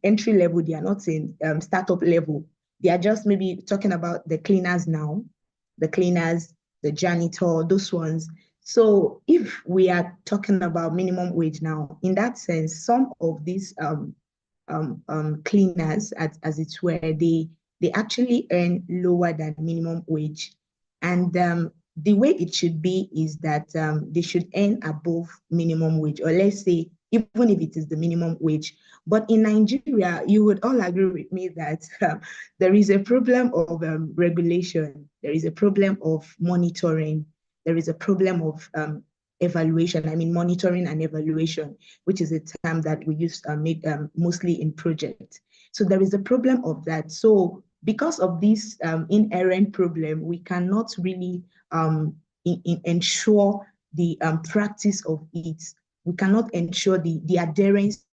entry level, they are not in startup level. They are just maybe talking about the cleaners now, the cleaners, the janitor, those ones. So if we are talking about minimum wage now, in that sense, some of these cleaners, as it were, they actually earn lower than minimum wage. And the way it should be is that they should earn above minimum wage, or let's say, even if it is the minimum wage. But in Nigeria, you would all agree with me that there is a problem of regulation, there is a problem of monitoring, there is a problem of evaluation. I mean, monitoring and evaluation, which is a term that we use mostly in projects. So there is a problem of that. So because of this inherent problem, we cannot really ensure the practice of it we cannot ensure the adherence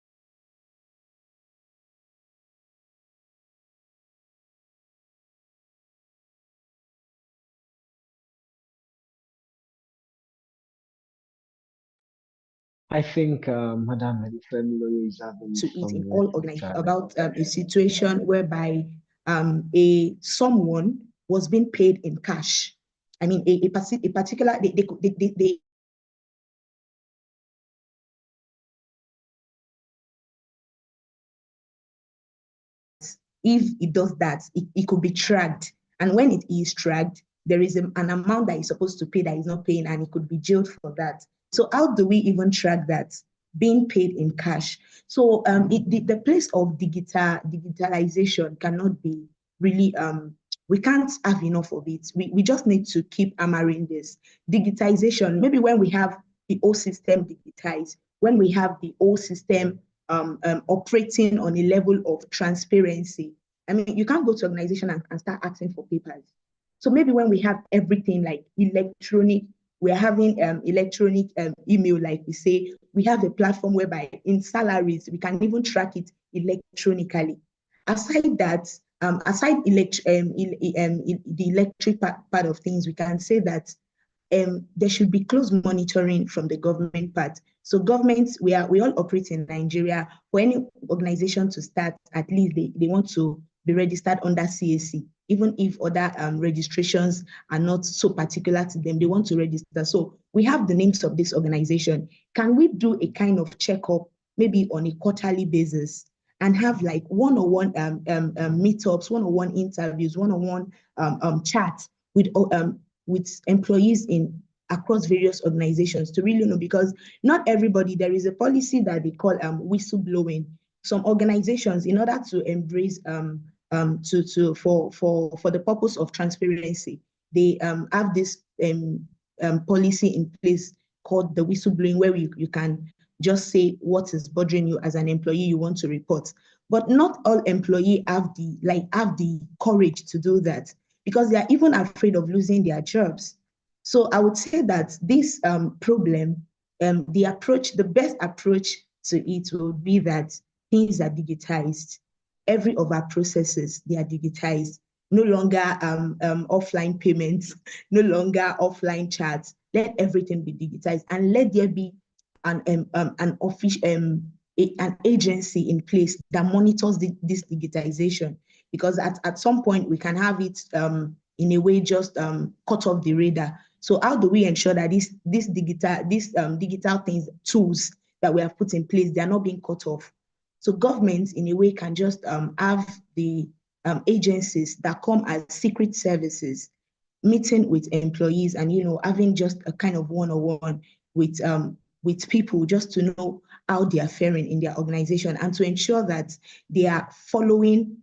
I think Madam Elifemilo is having to it some in all network organizations challenge. about a situation whereby someone was being paid in cash. I mean, a particular they if it does that, it could be tracked. And when it is tracked, there is an amount that is supposed to pay that is not paying, and it could be jailed for that. So how do we even track that? Being paid in cash. So the place of digitalization cannot be really, we can't have enough of it. We just need to keep hammering this. Digitization, maybe when we have the whole system digitized, when we have the whole system operating on a level of transparency. I mean, you can't go to organization and start asking for papers. So maybe when we have everything like electronic, we're having electronic email, like we say, we have a platform whereby in salaries, we can even track it electronically. Aside that, aside the electric part of things, we can say that there should be close monitoring from the government part. So governments, we all operate in Nigeria. For any organization to start, at least they want to be registered under CAC, even if other registrations are not so particular to them, they want to register. So we have the names of this organization. Can we do a kind of checkup, maybe on a quarterly basis, and have like one-on-one meetups, one-on-one interviews, one-on-one chats with employees in across various organizations to really know, because not everybody, there is a policy that they call whistleblowing. Some organizations, in order to embrace for the purpose of transparency, they have this policy in place called the whistleblowing, where you can just say what is bothering you as an employee you want to report. But not all employees have the courage to do that, because they are even afraid of losing their jobs. So I would say that this problem, the best approach to it would be that things are digitized. Every of our processes, they are digitized. No longer offline payments, no longer offline chats. Let everything be digitized, and let there be an official an agency in place that monitors this digitization, because at some point we can have it in a way just cut off the radar. So how do we ensure that these digital things, tools that we have put in place, they are not being cut off? So governments in a way can just have the agencies that come as secret services, meeting with employees, and having just a kind of one-on-one with people, just to know how they are faring in their organization, and to ensure that they are following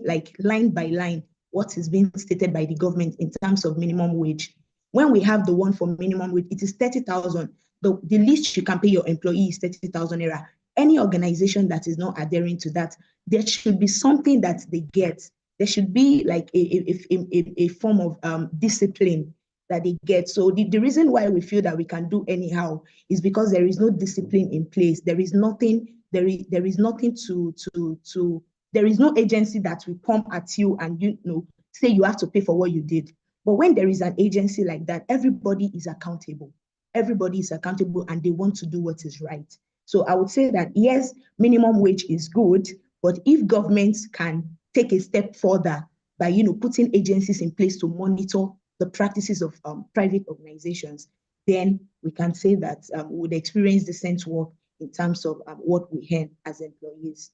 like line by line what is being stated by the government in terms of minimum wage. When we have the one for minimum wage, it is 30,000. The least you can pay your employee is 30,000 naira. Any organization that is not adhering to that, there should be something that they get. There should be like a form of discipline that they get. So the reason why we feel that we can do anyhow is because there is no discipline in place. There is nothing. There is nothing there is no agency that will come at you and say you have to pay for what you did. But when there is an agency like that, everybody is accountable. Everybody is accountable, and they want to do what is right. So I would say that yes, minimum wage is good, but if governments can take a step further by putting agencies in place to monitor the practices of private organizations, then we can say that we would experience decent work in terms of what we earn as employees.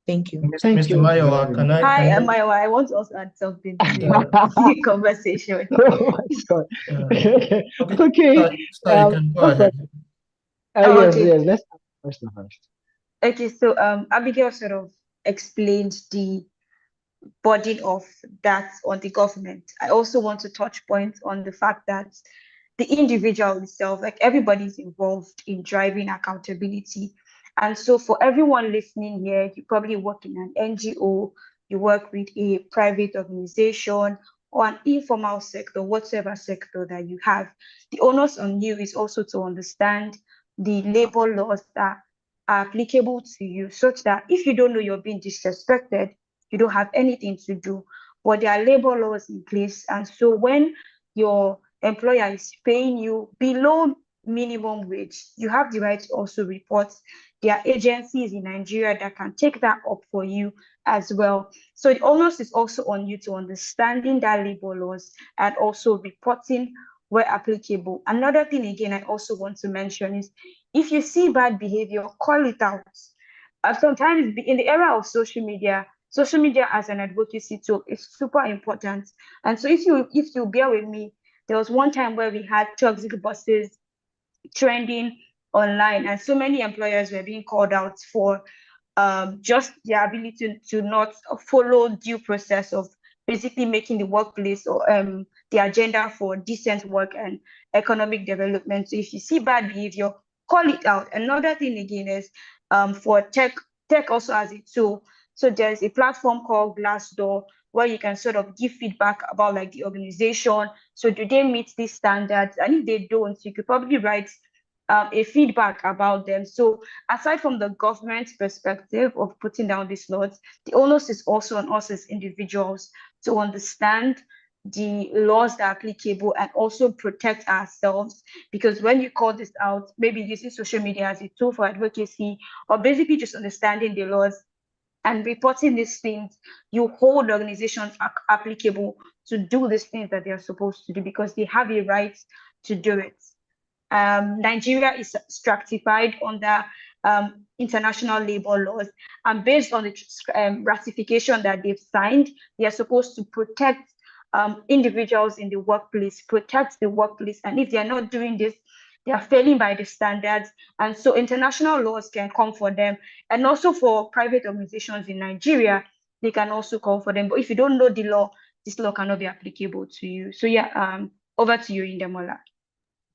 Thank you. Thank Mr. you Mayowa, very can much. Hi, I Mayowa. I want to also add something to uh, the conversation. Oh my God. okay, Okay. sir, you can go First of, ahead. Oh, yes, okay. yes. Let's start first of first. Okay, so Abigail sort of explained the burden of that on the government. I also want to touch point on the fact that the individual itself, like everybody's involved in driving accountability. And so for everyone listening here, you probably work in an NGO, you work with a private organization, or an informal sector, whatever sector that you have, the onus on you is also to understand the labor laws that are applicable to you, such that if you don't know you're being disrespected, you don't have anything to do. But there are labor laws in place. And so when your employer is paying you below minimum wage, you have the right to also report. There are agencies in Nigeria that can take that up for you as well. So the onus is also on you to understanding that labor laws and also reporting where applicable. Another thing again I also want to mention is if you see bad behavior, call it out. Sometimes in the era of social media as an advocacy tool is super important. And so if you bear with me, there was one time where we had toxic bosses trending online, and so many employers were being called out for just their ability to not follow due process of basically making the workplace or the agenda for decent work and economic development. So if you see bad behavior, call it out. Another thing again is for tech also has a tool. So there's a platform called Glassdoor where you can sort of give feedback about like the organization. So do they meet these standards? And if they don't, you could probably write a feedback about them. So aside from the government perspective of putting down these laws, the onus is also on us as individuals to understand the laws that are applicable and also protect ourselves. Because when you call this out, maybe using social media as a tool for advocacy, or basically just understanding the laws and reporting these things, you hold organizations applicable to do these things that they are supposed to do because they have a right to do it. Nigeria is stratified under international labor laws, and based on the ratification that they've signed, they are supposed to protect individuals in the workplace, protect the workplace, and if they are not doing this, they are failing by the standards. And so international laws can come for them, and also for private organizations in Nigeria, they can also come for them. But if you don't know the law, this law cannot be applicable to you. So yeah, over to you, Indemola.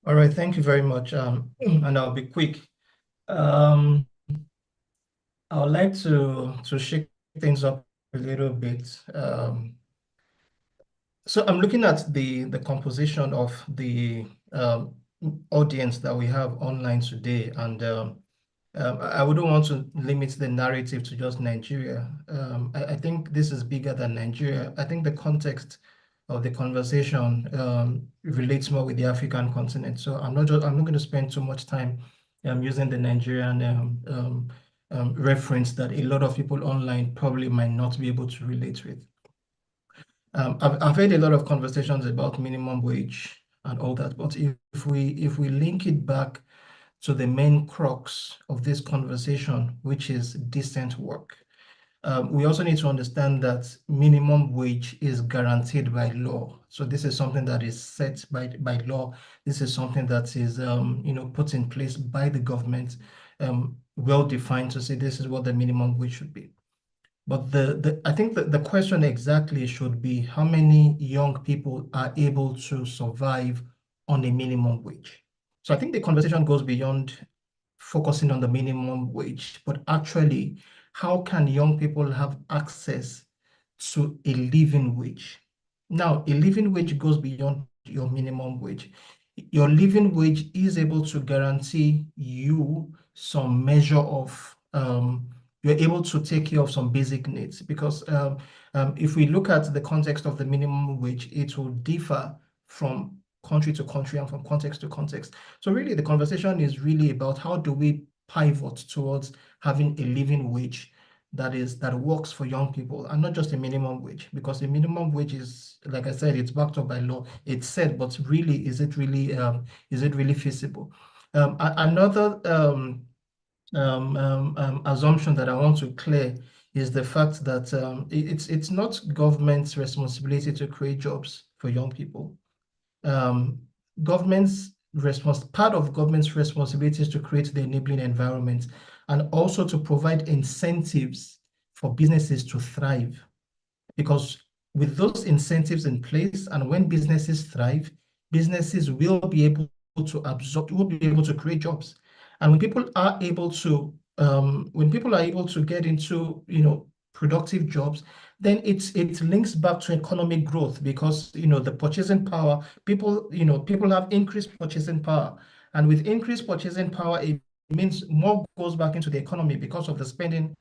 All right, thank you very much. And I'll be quick. I would like to shake things up a little bit. So I'm looking at the composition of the audience that we have online today, and I wouldn't want to limit the narrative to just Nigeria. I think this is bigger than Nigeria. I think the context of the conversation relates more with the African continent. So I'm not going to spend too much time using the Nigerian reference that a lot of people online probably might not be able to relate with. I've heard a lot of conversations about minimum wage and all that, but if we link it back to the main crux of this conversation, which is decent work, we also need to understand that minimum wage is guaranteed by law. So this is something that is set by law. This is something that is put in place by the government, well defined to say this is what the minimum wage should be. But I think the question exactly should be how many young people are able to survive on a minimum wage. So I think the conversation goes beyond focusing on the minimum wage, but actually, how can young people have access to a living wage? Now, a living wage goes beyond your minimum wage. Your living wage is able to guarantee you some measure of you're able to take care of some basic needs, because if we look at the context of the minimum wage, it will differ from country to country and from context to context. So really the conversation is really about how do we pivot towards having a living wage that works for young people, and not just a minimum wage, because the minimum wage is, like I said, it's backed up by law. It's said, but really, is it really feasible? Another assumption that I want to clear is the fact that it's not government's responsibility to create jobs for young people. Part of government's responsibility is to create the enabling environment and also to provide incentives for businesses to thrive. Because with those incentives in place, and when businesses thrive, businesses will be able to create jobs. And when people are able to get into productive jobs, then it links back to economic growth because the purchasing power, people have increased purchasing power, and with increased purchasing power, it means more goes back into the economy because of the spending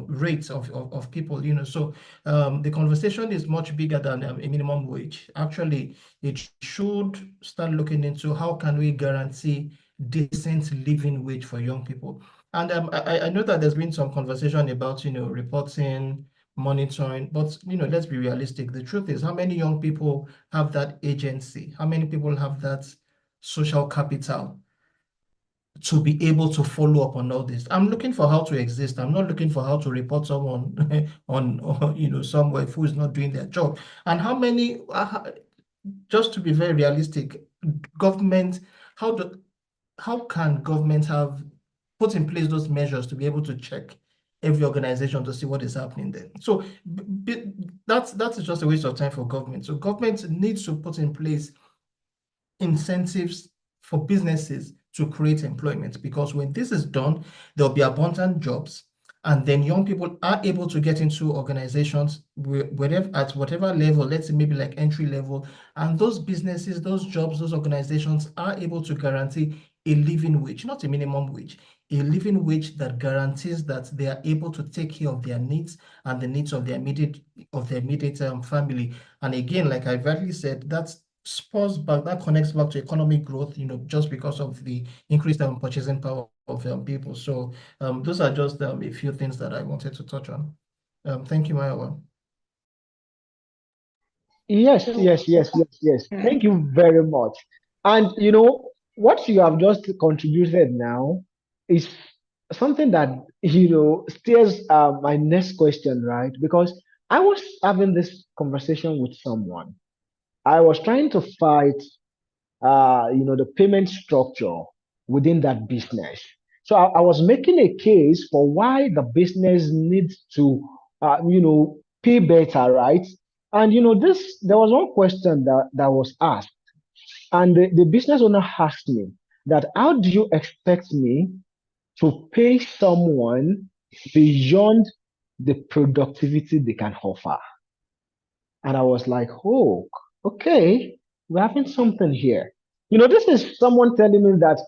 rates of people. So the conversation is much bigger than a minimum wage. Actually, it should start looking into how can we guarantee decent living wage for young people. And I know that there's been some conversation about reporting, monitoring, but let's be realistic. The truth is, how many young people have that agency? How many people have that social capital to be able to follow up on all this? I'm looking for how to exist. I'm not looking for how to report someone on somewhere who is not doing their job. And how many, just to be very realistic, government, how can government have put in place those measures to be able to check every organization to see what is happening there? So that's just a waste of time for government. So government needs to put in place incentives for businesses to create employment, because when this is done, there'll be abundant jobs, and then young people are able to get into organizations at whatever level, let's say maybe like entry level, and those businesses, those jobs, those organizations are able to guarantee a living wage, not a minimum wage, a living wage that guarantees that they are able to take care of their needs and the needs of their immediate family. And again, like I rightly said, that connects back to economic growth, just because of the increased purchasing power of people. So those are just a few things that I wanted to touch on. Thank you, Maya. Yes, yes, yes, yes, yes. Thank you very much. And what you have just contributed now is something that steers my next question, right? Because I was having this conversation with someone. I was trying to fight the payment structure within that business. So I was making a case for why the business needs to, pay better, right? And there was one question that was asked, and the business owner asked me that, how do you expect me to pay someone beyond the productivity they can offer? And I was like, oh, okay, we're having something here. This is someone telling me that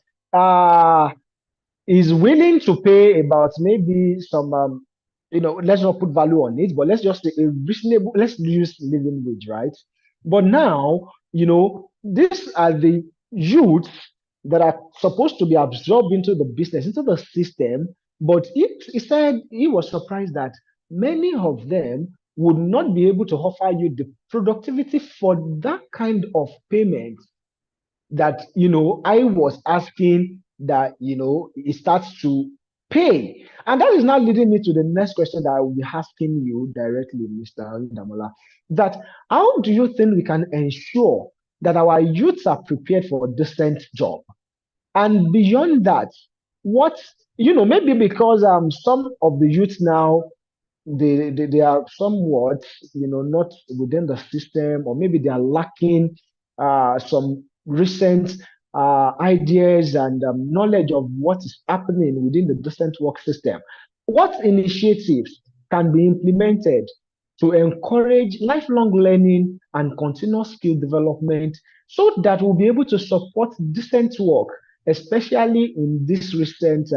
is willing to pay about maybe some, let's not put value on it, but let's just say a reasonable, let's use living wage, right? But now, these are the youths that are supposed to be absorbed into the business, into the system. But he said he was surprised that many of them would not be able to offer you the productivity for that kind of payment that I was asking that it starts to pay. And that is now leading me to the next question that I will be asking you directly, Mr. Damola, that how do you think we can ensure that our youths are prepared for a decent job? And beyond that, what maybe because some of the youths now, they are somewhat not within the system, or maybe they are lacking some recent ideas and knowledge of what is happening within the decent work system. What initiatives can be implemented to encourage lifelong learning and continuous skill development so that we'll be able to support decent work, especially in this recent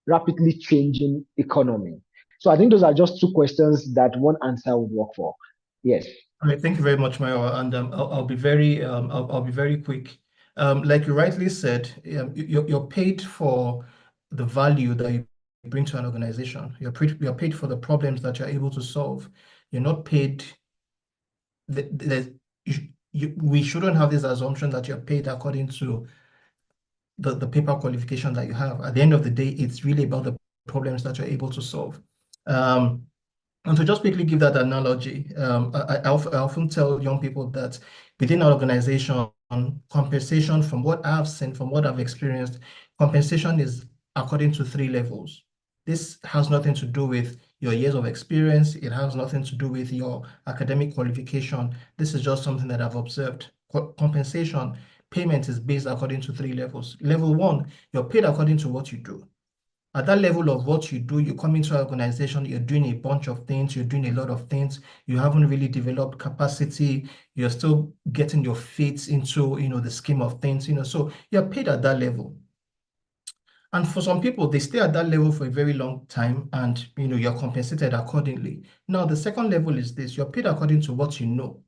rapidly changing economy? So I think those are just two questions that one answer would work for. Yes. All right, thank you very much, Maya, and I'll be very quick. Like you rightly said, you're paid for the value that you bring to an organization. You're paid for the problems that you're able to solve. You're not paid. We shouldn't have this assumption that you're paid according to the paper qualification that you have. At the end of the day, it's really about the problems that you're able to solve. And to just quickly give that analogy, I often tell young people that within an organization, compensation, from what I've seen, from what I've experienced, compensation is according to 3 levels. This has nothing to do with your years of experience. It has nothing to do with your academic qualification. This is just something that I've observed. Compensation payment is based according to 3 levels. Level 1, you're paid according to what you do. at that level of what you do, you come into an organization, you're doing a bunch of things, you're doing a lot of things, you haven't really developed capacity, you're still getting your feet into, the scheme of things, so you're paid at that level. And for some people, they stay at that level for a very long time and, you're compensated accordingly. Now, the second level is this: you're paid according to what you know.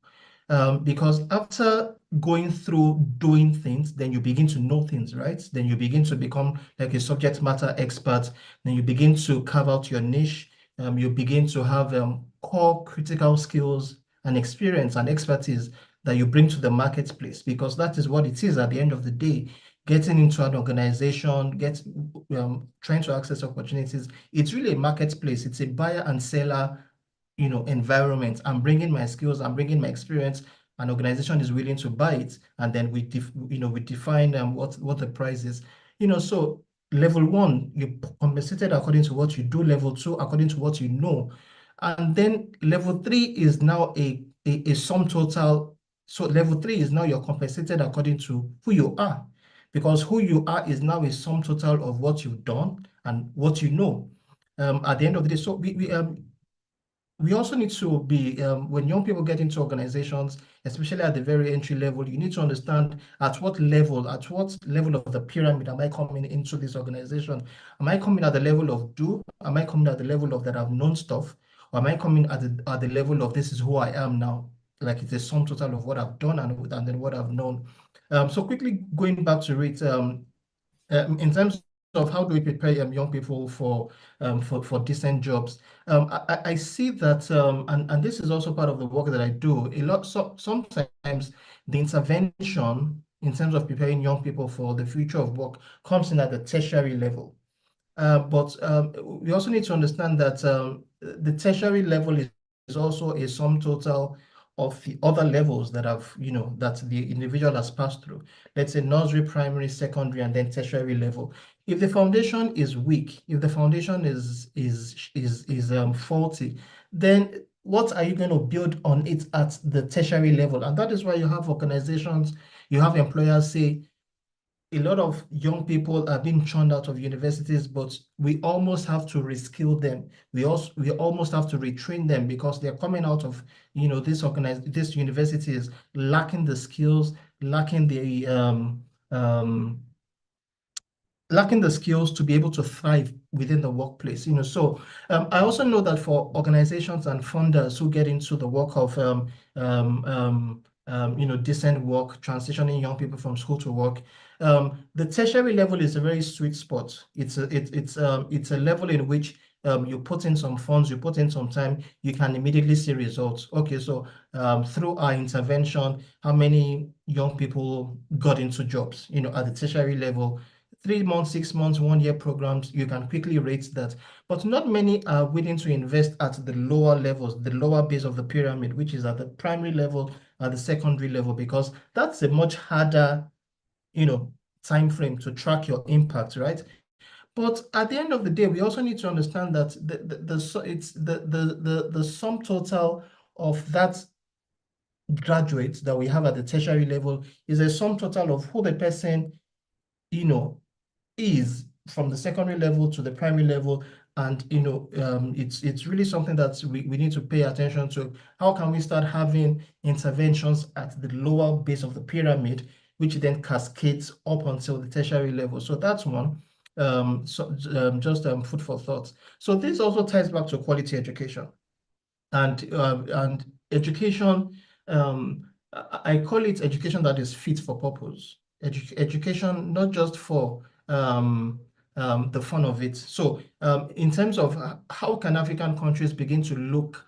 Because after going through doing things, then you begin to know things, right? Then you begin to become like a subject matter expert. Then you begin to carve out your niche. You begin to have core critical skills and experience and expertise that you bring to the marketplace, because that is what it is at the end of the day. Getting into an organization, trying to access opportunities, it's really a marketplace. It's a buyer and seller environment. I'm bringing my skills, I'm bringing my experience. An organization is willing to buy it, and then we define what the price is. So level 1, you're compensated according to what you do. Level 2, according to what you know. And then level 3 is now a sum total. So level 3 is now you're compensated according to who you are, because who you are is now a sum total of what you've done and what you know. At the end of the day, so we also need to be, when young people get into organizations, especially at the very entry level, you need to understand at what level of the pyramid am I coming into this organization? Am I coming at the level of do? Am I coming at the level of that I've known stuff? Or am I coming at the level of this is who I am now? Like it's a sum total of what I've done and then what I've known. So quickly going back to it, in terms of how do we prepare young people for decent jobs, I see that, and this is also part of the work that I do a lot. Sometimes the intervention in terms of preparing young people for the future of work comes in at the tertiary level. But we also need to understand that the tertiary level is also a sum total of the other levels that that the individual has passed through. Let's say nursery, primary, secondary, and then tertiary level. If the foundation is weak, if the foundation is faulty, then what are you going to build on it at the tertiary level? And that is why you have organizations, you have employers say, a lot of young people are being churned out of universities, but we almost have to reskill them. We almost have to retrain them, because they're coming out of this universities lacking the skills, lacking the skills to be able to thrive within the workplace. So I also know that for organizations and funders who get into the work of decent work, transitioning young people from school to work, the tertiary level is a very sweet spot. It's a level in which you put in some funds, you put in some time, you can immediately see results. Okay, so through our intervention, how many young people got into jobs, at the tertiary level? 3 months, 6 months, 1 year programs, you can quickly rate that. But not many are willing to invest at the lower levels, the lower base of the pyramid, which is at the primary level, at the secondary level, because that's a much harder, time frame to track your impact, right? But at the end of the day, we also need to understand that the sum total of that graduate that we have at the tertiary level is a sum total of who the person, is from the secondary level to the primary level. And it's really something that we need to pay attention to. How can we start having interventions at the lower base of the pyramid, which then cascades up until the tertiary level? So that's one. Just food for thought. So this also ties back to quality education, and education. I call it education that is fit for purpose. Education not just for the fun of it. So in terms of how can African countries begin to look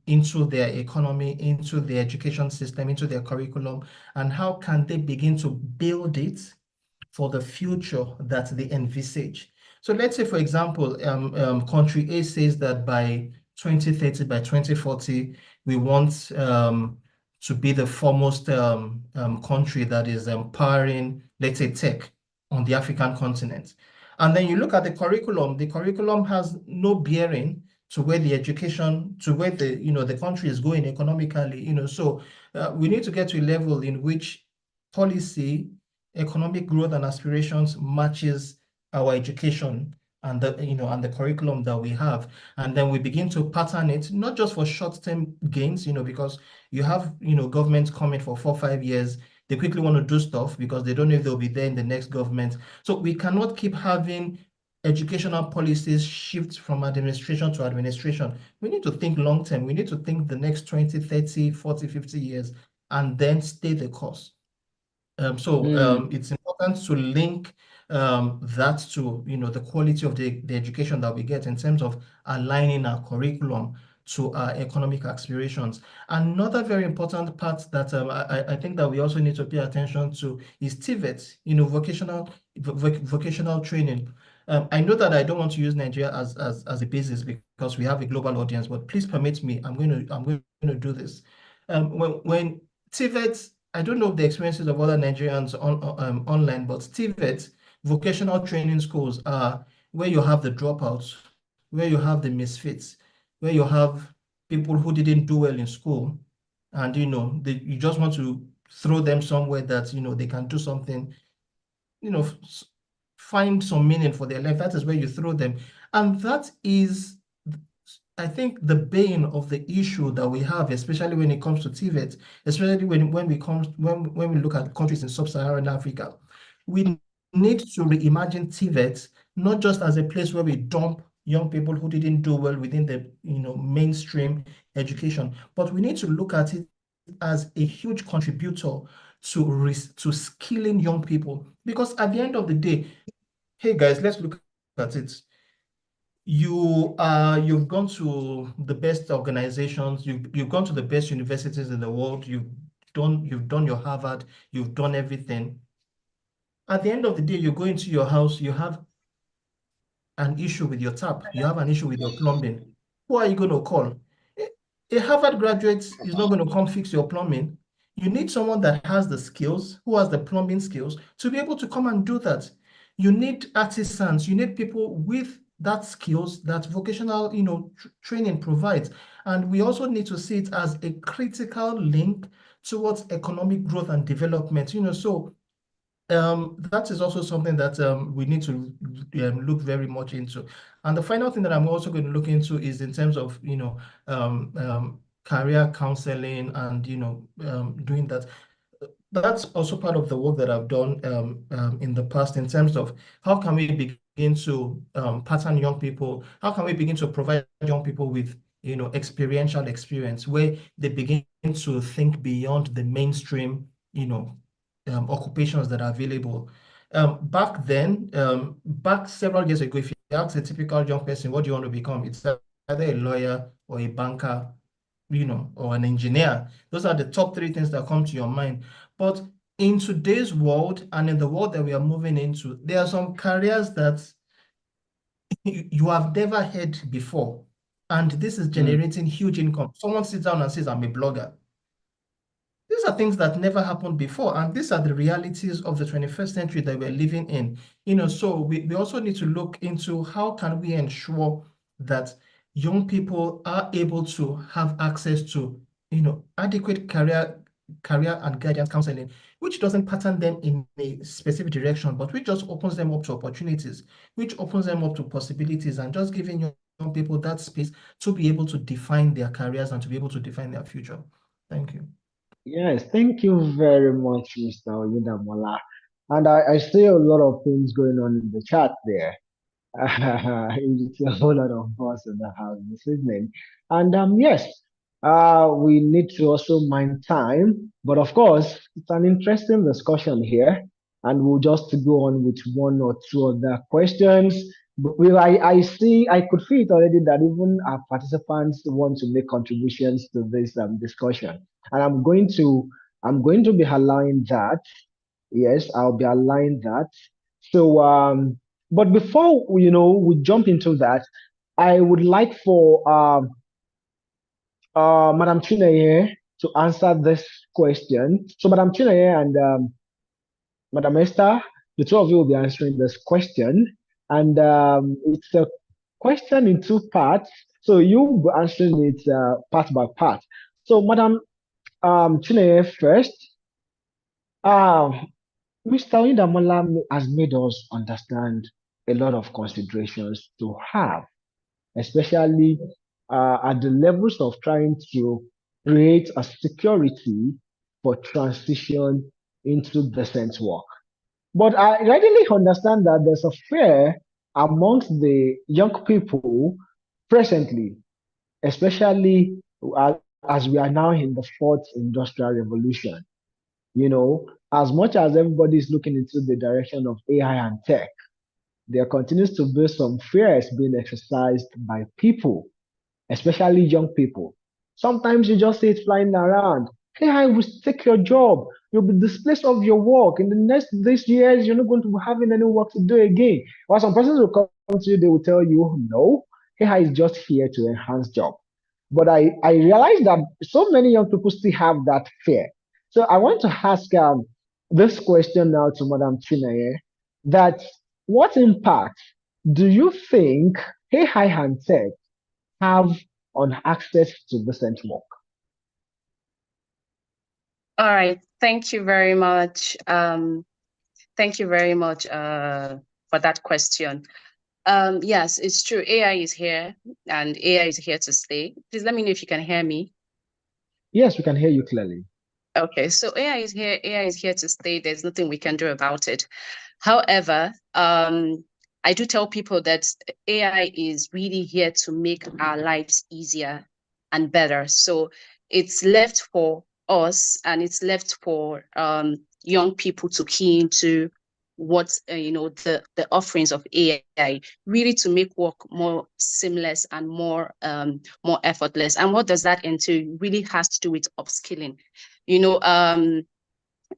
into their economy, into their education system, into their curriculum, and how can they begin to build it for the future that they envisage? So let's say, for example, country A says that by 2030, by 2040, we want to be the foremost country that is empowering, let's say, tech on the African continent. And then you look at the curriculum has no bearing to where the education, to where the country is going economically. So we need to get to a level in which policy, economic growth and aspirations matches our education and the curriculum that we have, and then we begin to pattern it not just for short-term gains, because you have governments coming for 4 or 5 years. They quickly want to do stuff because they don't know if they'll be there in the next government. So we cannot keep having educational policies shift from administration to administration. We need to think long term. We need to think the next 20, 30, 40, 50 years and then stay the course. It's important to link that to the quality of the education that we get in terms of aligning our curriculum to our economic aspirations. Another very important part that I think that we also need to pay attention to is TVET, vocational training. I know that I don't want to use Nigeria as a basis because we have a global audience, but please permit me. I'm going to do this. When TVET, I don't know the experiences of other Nigerians online, but TVET, vocational training schools, are where you have the dropouts, where you have the misfits, where you have people who didn't do well in school, and you just want to throw them somewhere that they can do something, find some meaning for their life. That is where you throw them, and that is, I think, the bane of the issue that we have, especially when it comes to TVET, especially when we look at countries in sub-Saharan Africa. We need to reimagine TVET not just as a place where we dump young people who didn't do well within the mainstream education, but we need to look at it as a huge contributor to skilling young people. Because at the end of the day, hey guys, let's look at it. You've gone to the best organizations, you've gone to the best universities in the world, you've done your Harvard, you've done everything. At the end of the day, you go into your house, you have an issue with your tap, you have an issue with your plumbing. Who are you going to call? A Harvard graduate is not going to come fix your plumbing. You need someone that has the skills, who has the plumbing skills, to be able to come and do that. You need artisans, you need people with that skills that vocational training provides. And we also need to see it as a critical link towards economic growth and development. So that is also something that we need to look very much into. And the final thing that I'm also going to look into is in terms of career counseling and doing that. That's also part of the work that I've done in the past in terms of how can we begin to pattern young people, how can we begin to provide young people with experiential experience where they begin to think beyond the mainstream occupations that are available. Back then, back several years ago, if you ask a typical young person, what do you want to become? It's either a lawyer or a banker, or an engineer. Those are the top three things that come to your mind. But in today's world and in the world that we are moving into, there are some careers that you have never heard before. And this is generating huge income. Someone sits down and says, I'm a blogger. These are things that never happened before, and these are the realities of the 21st century that we're living in. So we also need to look into how can we ensure that young people are able to have access to, adequate career and guidance counseling, which doesn't pattern them in a specific direction, but which just opens them up to opportunities, which opens them up to possibilities, and just giving young people that space to be able to define their careers and to be able to define their future. Thank you. Yes, thank you very much, Mr. Oyindamola. And I see a lot of things going on in the chat there. It's a whole lot of us in the house this evening. And yes, we need to also mind time. But of course, it's an interesting discussion here. And we'll just go on with one or two other questions. But I could feel it already that even our participants want to make contributions to this discussion. And I'm going to be allowing that. Yes, I'll be allowing that. So, but before we jump into that, I would like for Madam Chineye to answer this question. So, Madam Chineye and Madam Esther, the two of you will be answering this question, and it's a question in two parts. So you'll be answering it part by part. So, Madam Chineye first. Mr. Indamola has made us understand a lot of considerations to have, especially at the levels of trying to create a security for transition into decent work. But I readily understand that there's a fear amongst the young people presently, especially uh, as we are now in the fourth industrial revolution. As much as everybody is looking into the direction of AI and tech, there continues to be some fears being exercised by people, especially young people. Sometimes you just see it flying around. Hey, I will take your job. You'll be displaced of your work. In the next these years, you're not going to be having any work to do again. While some persons will come to you, they will tell you, no, AI is just here to enhance job. But I realize that so many young people still have that fear. So I want to ask this question now to Madam Chinaye, that what impact do you think AI and tech have on access to decent work? All right. Thank you very much. Thank you very much for that question. Yes, it's true. AI is here and AI is here to stay. Please let me know if you can hear me. Yes, we can hear you clearly. Okay, so AI is here. AI is here to stay. There's nothing we can do about it. However, I do tell people that AI is really here to make our lives easier and better. So it's left for us and it's left for young people to key into what the offerings of AI, really to make work more seamless and more effortless. And what does that entail? Really has to do with upskilling.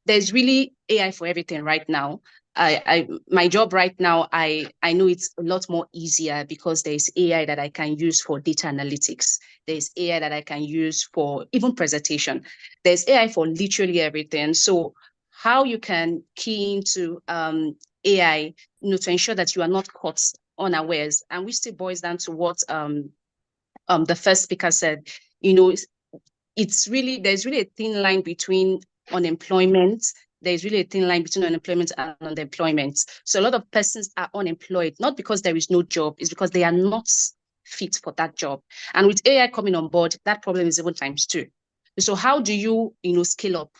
There's really AI for everything right now. My job right now, I know it's a lot more easier because there's AI that I can use for data analytics. There's AI that I can use for even presentation. There's AI for literally everything. So how you can key into AI, to ensure that you are not caught unawares, and which still boils down to what the first speaker said. There's really a thin line between unemployment. There's really a thin line between unemployment and underemployment. So a lot of persons are unemployed, not because there is no job, it's because they are not fit for that job. And with AI coming on board, that problem is even times two. So how do you, scale up?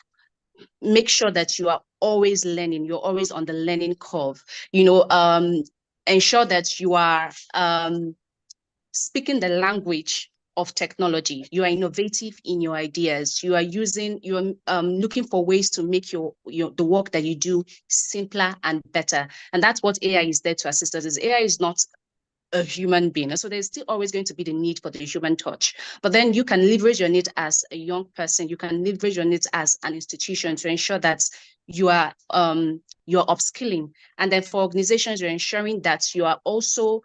Make sure that you are always learning, you're always on the learning curve, ensure that you are speaking the language of technology. You are innovative in your ideas. You are looking for ways to make the work that you do simpler and better. And that's what AI is there to assist us. AI is not a human being. So there's still always going to be the need for the human touch. But then you can leverage your need as a young person. You can leverage your needs as an institution to ensure that you are you're upskilling. And then for organizations, you're ensuring that you are also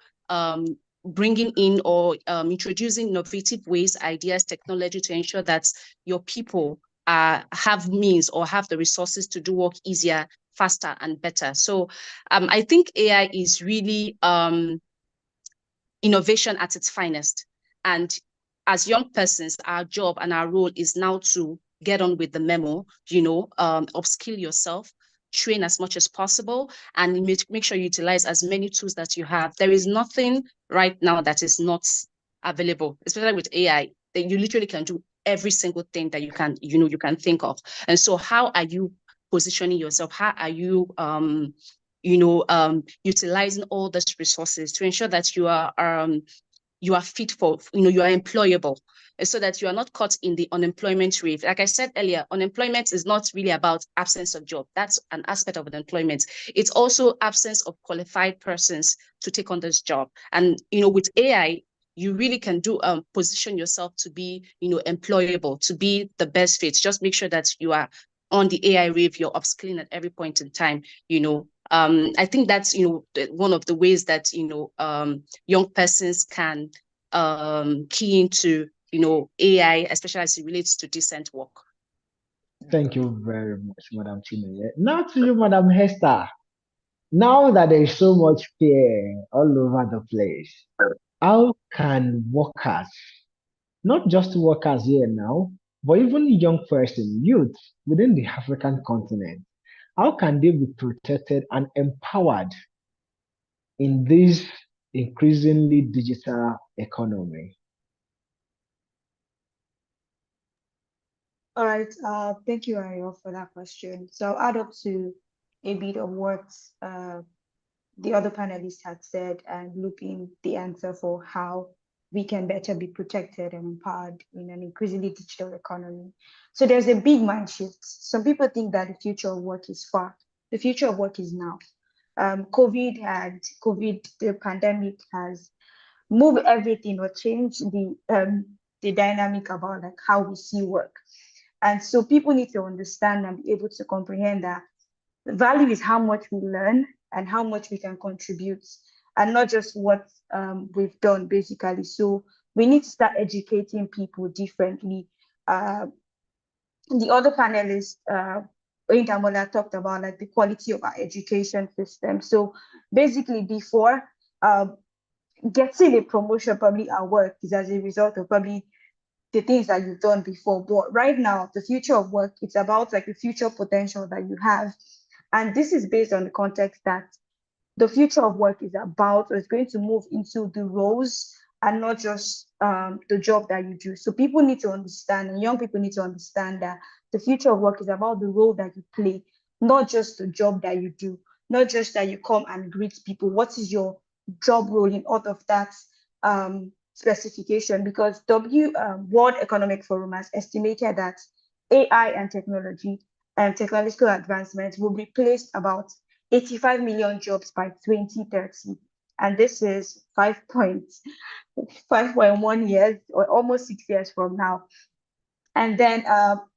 bringing in or introducing innovative ways, ideas, technology to ensure that your people have means or have the resources to do work easier, faster, and better. So I think AI is really innovation at its finest. And as young persons, our job and our role is now to get on with the memo, upskill yourself, train as much as possible, and make sure you utilize as many tools that you have. There is nothing right now that is not available, especially with AI, that you literally can do every single thing that you can think of. And so how are you positioning yourself? How are you utilizing all these resources to ensure that you are fit for, you are employable, so that you are not caught in the unemployment rate. Like I said earlier, unemployment is not really about absence of job. That's an aspect of unemployment. It's also absence of qualified persons to take on this job. And, with AI, you really can position yourself to be, employable, to be the best fit. Just make sure that you are on the AI wave, you're upskilling at every point in time, I think that's, one of the ways that, young persons can key into, AI, especially as it relates to decent work. Thank you very much, Madam Chineye. Now to you, Madam Hester. Now that there is so much fear all over the place, how can workers, not just workers here now, but even young person, youth within the African continent, how can they be protected and empowered in this increasingly digital economy? All right, thank you, Ariel, for that question. So I'll add up to a bit of what the other panelists had said and look in the answer for how we can better be protected and empowered in an increasingly digital economy. So there's a big mind shift. Some people think that the future of work is far. The future of work is now. The pandemic has move everything or change the dynamic about like how we see work. And so people need to understand and be able to comprehend that value is how much we learn and how much we can contribute, and not just what we've done basically. So we need to start educating people differently. The other panelists, Indamola, talked about like the quality of our education system. So basically before getting a promotion probably at work is as a result of probably the things that you've done before. But right now, the future of work, it's about like the future potential that you have. And this is based on the context that the future of work is about, or is going to move into the roles and not just the job that you do. So people need to understand, and young people need to understand that the future of work is about the role that you play, not just the job that you do, not just that you come and greet people. What is your job role in all of that specification? Because World Economic Forum has estimated that AI and technology and technological advancements will replace about 85 million jobs by 2030. And this is 5.1 years or almost 6 years from now. And then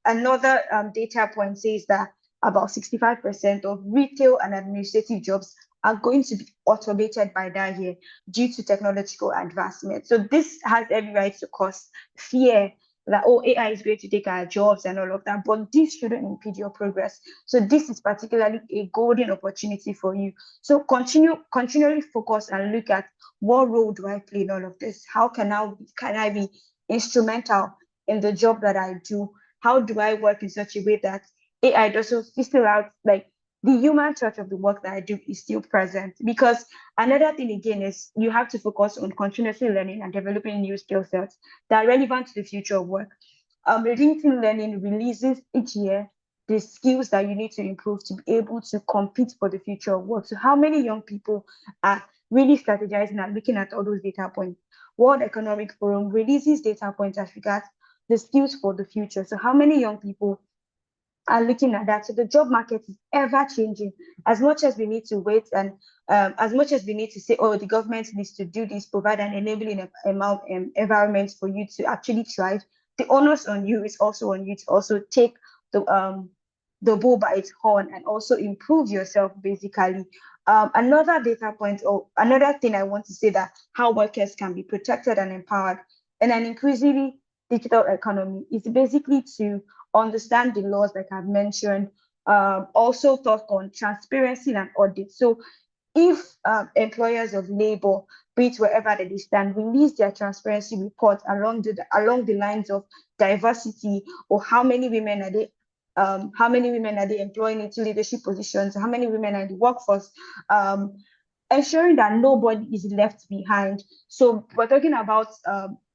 another data point says that about 65% of retail and administrative jobs are going to be automated by that year due to technological advancement. So this has every right to cause fear that, oh, AI is going to take our jobs and all of that, but this shouldn't impede your progress. So this is particularly a golden opportunity for you. So continually focus and look at what role do I play in all of this? How can I be instrumental in the job that I do? How do I work in such a way that AI doesn't fizzle out, like the human touch of the work that I do is still present? Because another thing again is you have to focus on continuously learning and developing new skill sets that are relevant to the future of work. LinkedIn Learning releases each year the skills that you need to improve to be able to compete for the future of work. So how many young people are really strategizing and looking at all those data points? World Economic Forum releases data points as regards the skills for the future. So how many young people are looking at that? So the job market is ever changing. As much as we need to wait and as much as we need to say, oh, the government needs to do this, provide an enabling environment for you to actually thrive, the onus on you is also on you to also take the bull by its horn and also improve yourself basically. Another data point or another thing I want to say, that how workers can be protected and empowered in an increasingly digital economy is basically to understand the laws like I've mentioned, also talk on transparency and audit. So if employers of labor, be it wherever they stand, release their transparency report along the lines of diversity, or how many women are they employing into leadership positions, how many women are in the workforce, ensuring that nobody is left behind. So we're talking about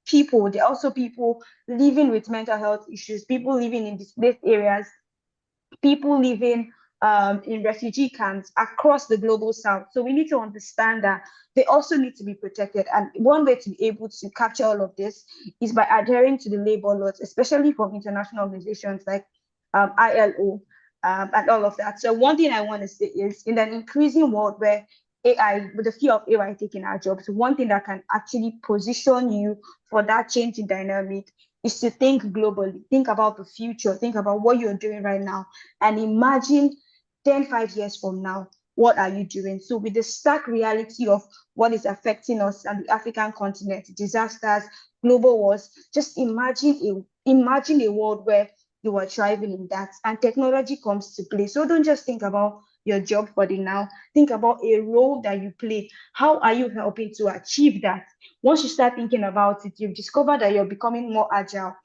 people. There are also people living with mental health issues, people living in displaced areas, people living in refugee camps across the global south. So we need to understand that they also need to be protected. And one way to be able to capture all of this is by adhering to the labor laws, especially from international organizations like ILO and all of that. So one thing I want to say is, in an increasing world where AI, with the fear of AI taking our jobs, one thing that can actually position you for that change in dynamic is to think globally, think about the future, think about what you're doing right now, and imagine 5 years from now, what are you doing? So with the stark reality of what is affecting us and the African continent, disasters, global wars, just imagine a world where you are thriving in that and technology comes to play. So don't just think about your job for the now, think about a role that you play. How are you helping to achieve that? Once you start thinking about it, you've discovered that you're becoming more agile.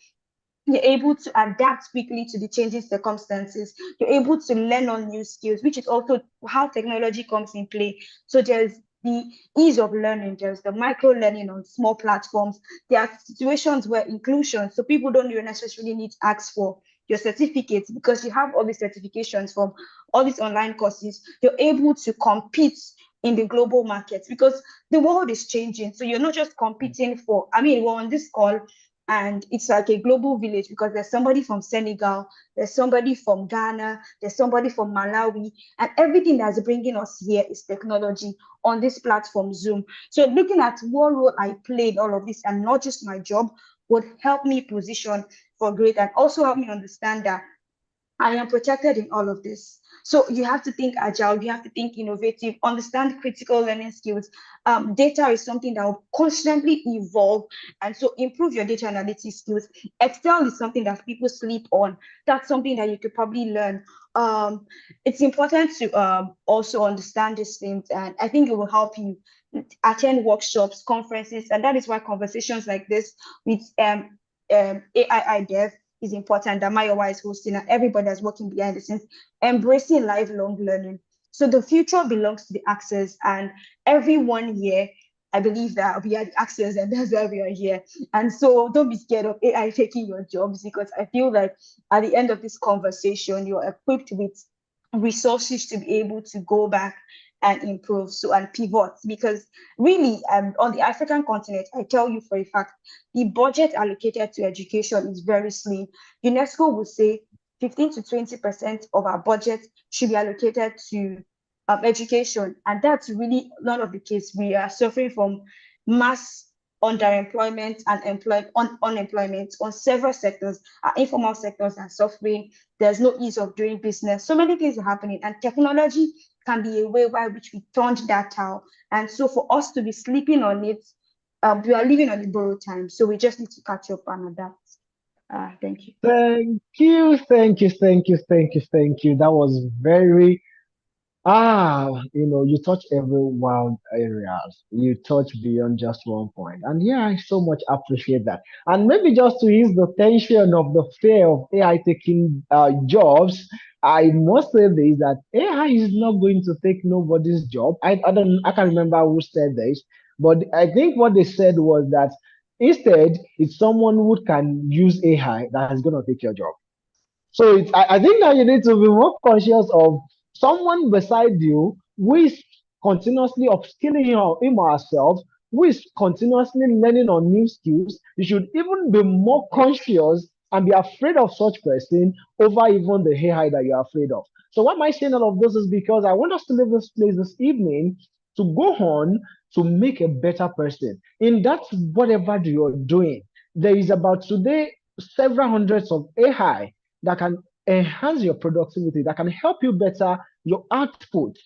You're able to adapt quickly to the changing circumstances. You're able to learn on new skills, which is also how technology comes in play. So there's the ease of learning. There's the micro learning on small platforms. There are situations where inclusion, so people don't even necessarily need to ask for your certificates because you have all these certifications from all these online courses. You're able to compete in the global market because the world is changing. So you're not just competing for, I mean, we're on this call and it's like a global village because there's somebody from Senegal, there's somebody from Ghana, there's somebody from Malawi, and everything that's bringing us here is technology on this platform, Zoom. So looking at what role I play in all of this and not just my job would help me position for great and also help me understand that I am protected in all of this. So you have to think agile, you have to think innovative, understand critical learning skills. Data is something that will constantly evolve, and so improve your data analytics skills. Excel is something that people sleep on. That's something that you could probably learn. It's important to also understand these things, and I think it will help you attend workshops, conferences, and that is why conversations like this with AI Dev is important, that Mayowa is hosting, and everybody that's working behind the scenes, embracing lifelong learning. So the future belongs to the access, and everyone here, I believe that we are the access, and that's why we are here. And so don't be scared of AI taking your jobs, because I feel like at the end of this conversation, you're equipped with resources to be able to go back and improve, so and pivot, because really on the African continent, I tell you for a fact, the budget allocated to education is very slim. UNESCO would say 15 to 20% of our budget should be allocated to education, and that's really none of the case. We are suffering from mass underemployment and unemployment on several sectors. Our informal sectors are suffering. There's no ease of doing business. So many things are happening, and technology can be a way by which we turned that out. And so for us to be sleeping on it, we are living on the borrowed time. So we just need to catch up and adapt. Thank you. Thank you, thank you, thank you, thank you, thank you. That was very you touch every wild areas. You touch beyond just one point. And yeah, I so much appreciate that. And maybe just to ease the tension of the fear of AI taking jobs, I must say this, that AI is not going to take nobody's job. I can't remember who said this, but I think what they said was that instead it's someone who can use AI that is gonna take your job. So I think that you need to be more conscious of someone beside you who is continuously upskilling him or herself, who is continuously learning on new skills. You should even be more conscious and be afraid of such person over even the AI that you're afraid of. So why am I saying all of this is because I want us to leave this place this evening to go on to make a better person. In that whatever you're doing, there is about today several hundreds of AI that can enhance your productivity, that can help you better your output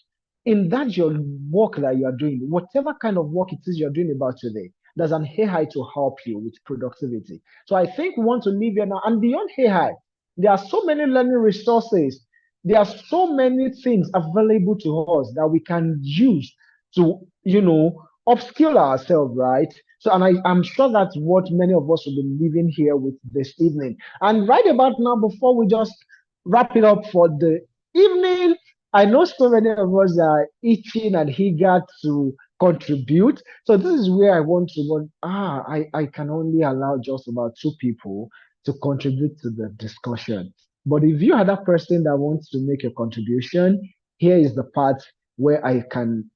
in that your work that you are doing, whatever kind of work it is you're doing about today. There's an AI to help you with productivity. So I think we want to leave here now. And beyond AI, there are so many learning resources. There are so many things available to us that we can use to, upskill ourselves, right? So, and I'm sure that's what many of us will be living here with this evening. And right about now, before we just wrap it up for the evening, I know so many of us are itching and eager to contribute. So this is where I want to go. I can only allow just about two people to contribute to the discussion. But if you are that person that wants to make a contribution, here is the part where I can,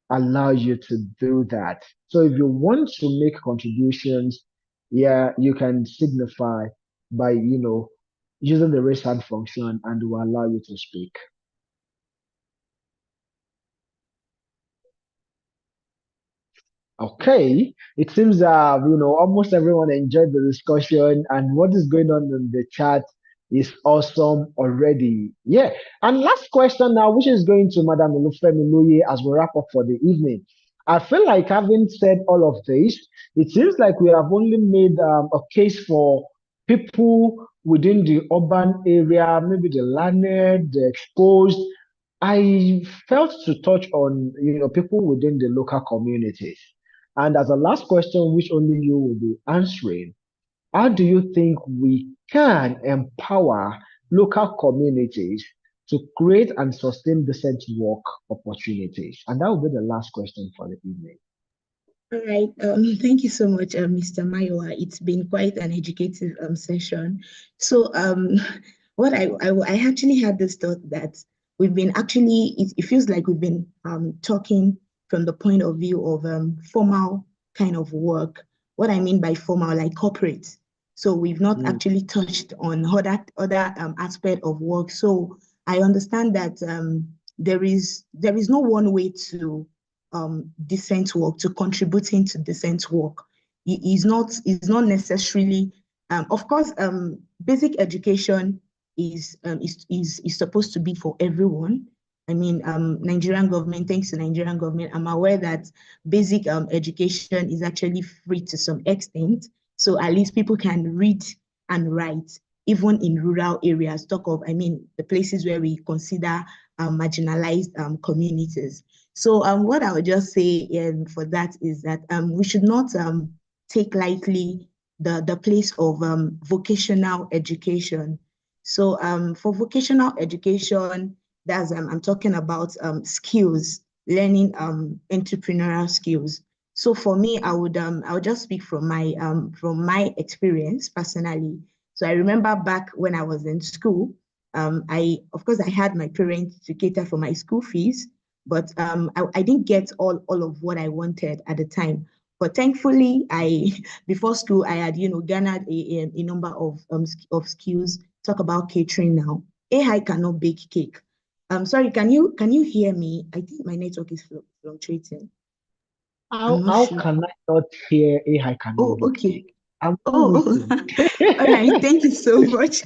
allow you to do that. So if you want to make contributions, yeah, you can signify by, using the raise hand function, and will allow you to speak. Okay, it seems almost everyone enjoyed the discussion, and what is going on in the chat is awesome already. Yeah, and last question now, which is going to Madam Olufemi Luye as we wrap up for the evening. I feel like having said all of this, it seems like we have only made a case for people within the urban area, maybe the learned, the exposed. I felt to touch on people within the local communities. And as a last question, which only you will be answering, how do you think we can empower local communities to create and sustain decent work opportunities? And that will be the last question for the evening. All right. Thank you so much, Mr. Mayowa. It's been quite an educative session. So what I actually had this thought that we've been actually, it feels like we've been talking from the point of view of formal kind of work. What I mean by formal, like corporate. So we've not actually touched on other aspect of work. So I understand that there is no one way to decent work, to contributing to decent work. Is not necessarily, of course, basic education is supposed to be for everyone. I mean, Nigerian government, thanks to Nigerian government, I'm aware that basic education is actually free to some extent. So at least people can read and write, even in rural areas. Talk of, I mean, the places where we consider marginalized communities. So what I would just say for that is that we should not take lightly the place of vocational education. So for vocational education, that's I'm talking about skills, learning entrepreneurial skills. So for me, I would just speak from my experience personally. So I remember back when I was in school, of course I had my parents to cater for my school fees, but I didn't get all of what I wanted at the time. But thankfully, before school I had garnered a number of skills. Talk about catering now. AI cannot bake cake. Sorry, can you hear me? I think my network is fluctuating. I'm not How sure. can I not hear AI cannot Oh, bake okay. cake? I'm Oh, waiting. all right. Thank you so much.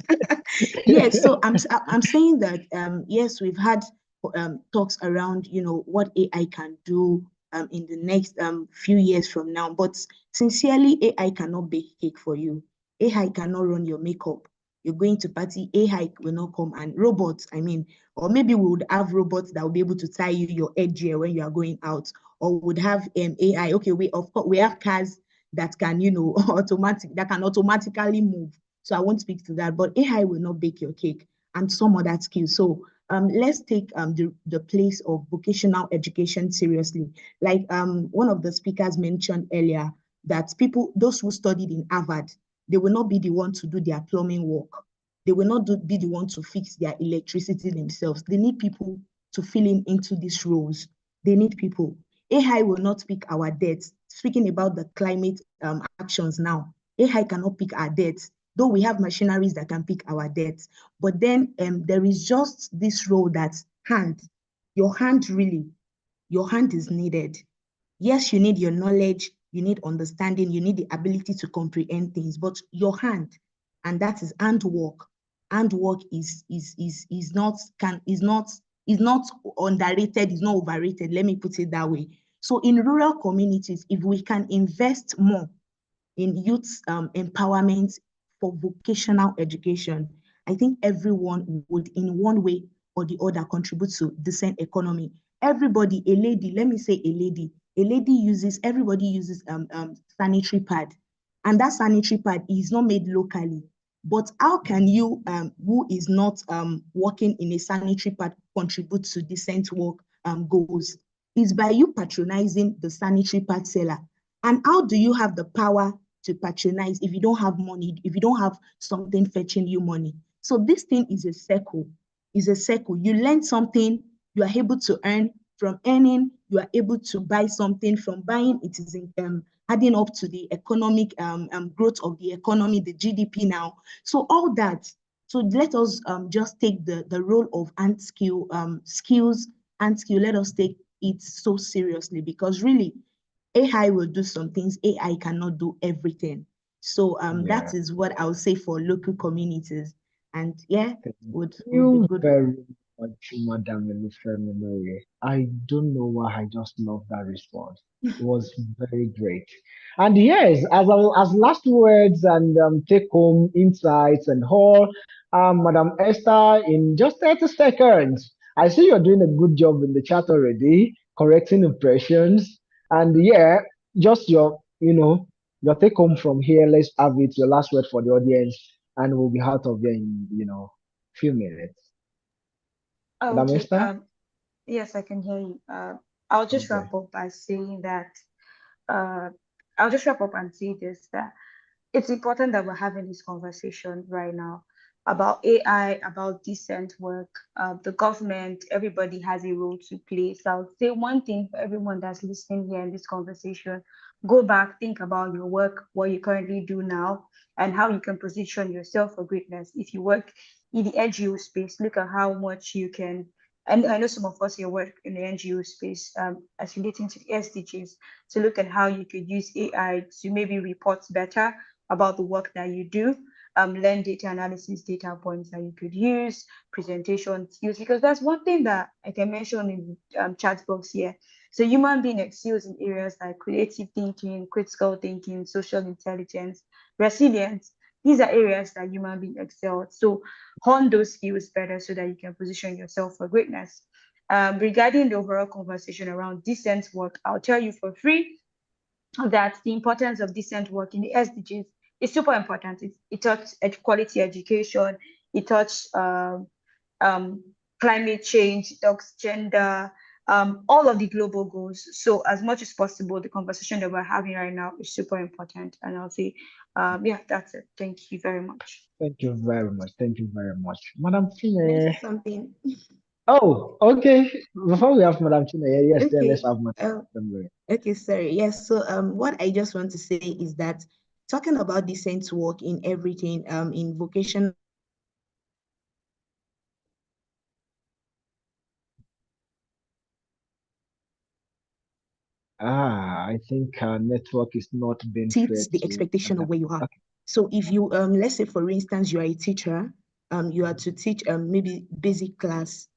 Yes, so I'm saying that yes, we've had talks around what AI can do in the next few years from now. But sincerely, AI cannot bake cake for you. AI cannot run your makeup. You're going to party, AI will not come, and robots. I mean, or maybe we would have robots that will be able to tie you your edge when you are going out, or would have AI. Okay, of course we have cars that can, that can automatically move. So I won't speak to that, but AI will not bake your cake and some other skills. So let's take the place of vocational education seriously. Like one of the speakers mentioned earlier, that those who studied in Harvard, they will not be the one to do their plumbing work. They will not be the one to fix their electricity themselves. They need people to fill into these roles. They need people. AI will not pick our debts. Speaking about the climate actions now, AI cannot pick our debts, though we have machineries that can pick our debts. But then there is just this role that your hand is needed. Yes, you need your knowledge, you need understanding, you need the ability to comprehend things, but your hand, and that is handwork. Handwork is not underrated, is not overrated. Let me put it that way. So in rural communities, if we can invest more in youth empowerment for vocational education, I think everyone would, in one way or the other, contribute to decent economy. Everybody, a lady, let me say everybody uses sanitary pad, and that sanitary pad is not made locally. But how can you, who is not working in a sanitary pad, contribute to decent work goals? Is by you patronizing the sanitary pad seller. And how do you have the power to patronize if you don't have money, if you don't have something fetching you money? So this thing is a circle. You learn something, you are able to earn. From earning, you are able to buy something. From buying, it is adding up to the economic growth of the economy, the GDP now. So all that. So let us just take the role of skills and skill. Let us take it so seriously, because really AI will do some things. AI cannot do everything. So that is what I would say for local communities. And yeah, Thank would be you good. very much, Madam Elufeminoye. I don't know why I just love that response. It was very great. And yes, as last words and take home insights and all, Madam Esther, in just 30 seconds, I see you're doing a good job in the chat already, correcting impressions. And yeah, just your take home from here. Let's have it, your last word for the audience, and we'll be out of here in few minutes. Oh, Madam okay. Esther? Yes, I can hear you. I'll just Okay. wrap up by saying that uh, I'll just wrap up and say this that it's important that we're having this conversation right now about AI, about decent work. The government, everybody has a role to play. So I'll say one thing for everyone that's listening here in this conversation: go back, think about your work, what you currently do now, and how you can position yourself for greatness. If you work in the NGO space, look at how much you can. And I know some of us here work in the NGO space as relating to the SDGs. So look at how you could use AI to maybe report better about the work that you do, learn data analysis, data points that you could use, presentation skills, because that's one thing that I can mention in chat box here. So human being excels in areas like creative thinking, critical thinking, social intelligence, resilience. These are areas that human being excel. So hone those skills better so that you can position yourself for greatness. Regarding the overall conversation around decent work, I'll tell you for free that the importance of decent work in the SDGs is super important. It touches quality education, it touches um, climate change, it touches gender, all of the global goals. So as much as possible, the conversation that we're having right now is super important. And I'll say, yeah, that's it. Thank you very much. Thank you very much. Thank you very much. Madam Can I say Chine. something? Oh, okay. Before we have Madam Chine, yes, then let's Okay. have Madam. Okay, sorry. Yes. So what I just want to say is that talking about decent work in everything, in vocation. I think our network is not being fair Exceeds the to expectation of Madam. where you are. Okay. So if you let's say for instance you are a teacher, you are to teach maybe basic class,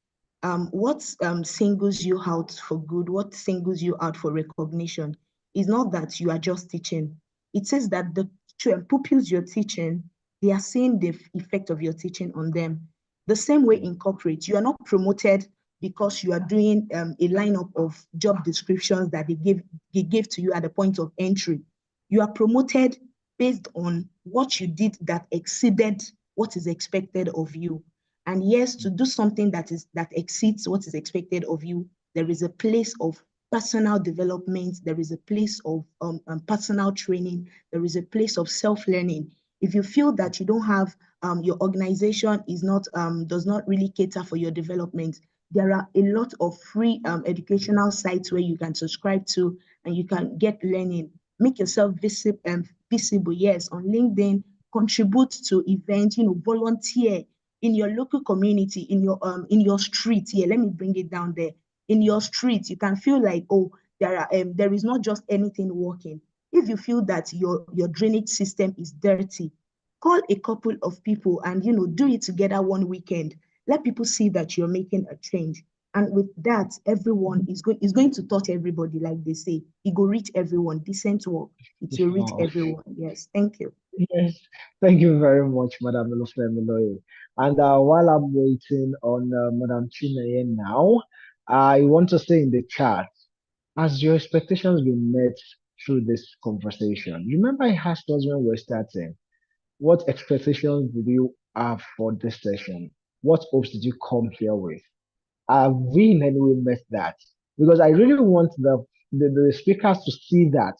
what singles you out for good, what singles you out for recognition is not that you are just teaching. It says that the pupils you're teaching, they are seeing the effect of your teaching on them. The same way in corporate, you are not promoted because you are doing a lineup of job descriptions that they gave to you at the point of entry. You are promoted based on what you did that exceeded what is expected of you. And yes, to do something that exceeds what is expected of you, there is a place of personal development, there is a place of personal training, there is a place of self-learning. If you feel that you don't have your organization is not does not really cater for your development, there are a lot of free educational sites where you can subscribe to and you can get learning. Make yourself visible, yes, on LinkedIn, contribute to events, volunteer in your local community, in your street. Yeah, let me bring it down there. In your street, you can feel like, oh, there is not just anything working. If you feel that your drainage system is dirty, call a couple of people and do it together one weekend. Let people see that you're making a change. And with that, everyone is going to touch everybody, like they say. It will reach everyone. Decent work. It will reach Wow. everyone. Yes. Thank you. Yes, thank you very much, Madam Olufemiloye. And while I'm waiting on Madam Chineye now, I want to say in the chat, has your expectations been met through this conversation? Remember, I asked us when we're starting, what expectations did you have for this session? What hopes did you come here with? Have we in any way met that? Because I really want the speakers to see that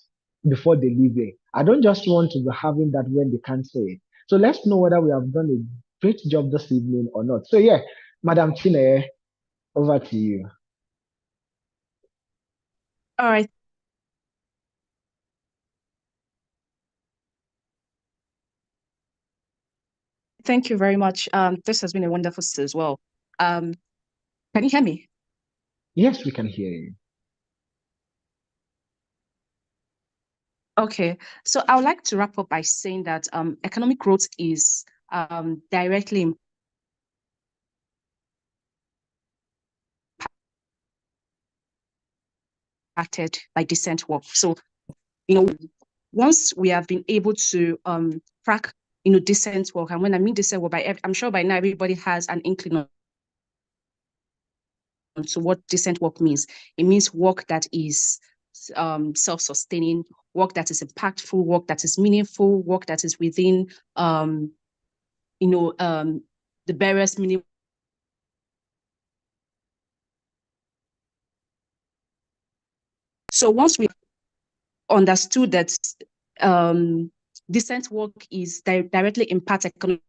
before they leave it. I don't just want to be having that when they can't say it. So let's know whether we have done a great job this evening or not. So yeah, Madam Chine, over to you. All right. Thank you very much. This has been a wonderful as well. Can you hear me? Yes, we can hear you. Okay, so I would like to wrap up by saying that economic growth is directly impacted by decent work. So, once we have been able to crack, decent work, and when I mean decent work, I'm sure by now everybody has an inkling to what decent work means. It means work that is self-sustaining, work that is impactful, work that is meaningful, work that is within the barest minimum So once we understood that decent work is directly impacts economic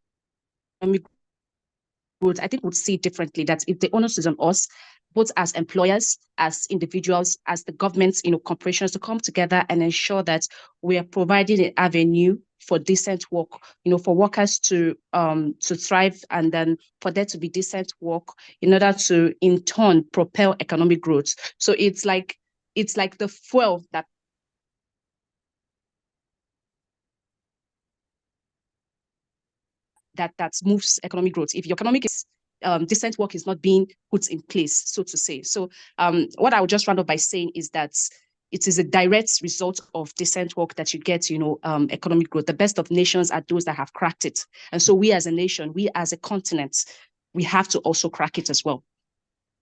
growth, I think we'd see it differently, that if the onus is on us, both as employers, as individuals, as the governments, corporations, to come together and ensure that we are providing an avenue for decent work, for workers to thrive, and then for there to be decent work in order to, in turn, propel economic growth. So it's like the fuel that moves economic growth. If your economic is decent work is not being put in place, so to say. So what I would just round up by saying is that it is a direct result of decent work that you get, economic growth. The best of nations are those that have cracked it. And so we as a nation, we as a continent, we have to also crack it as well.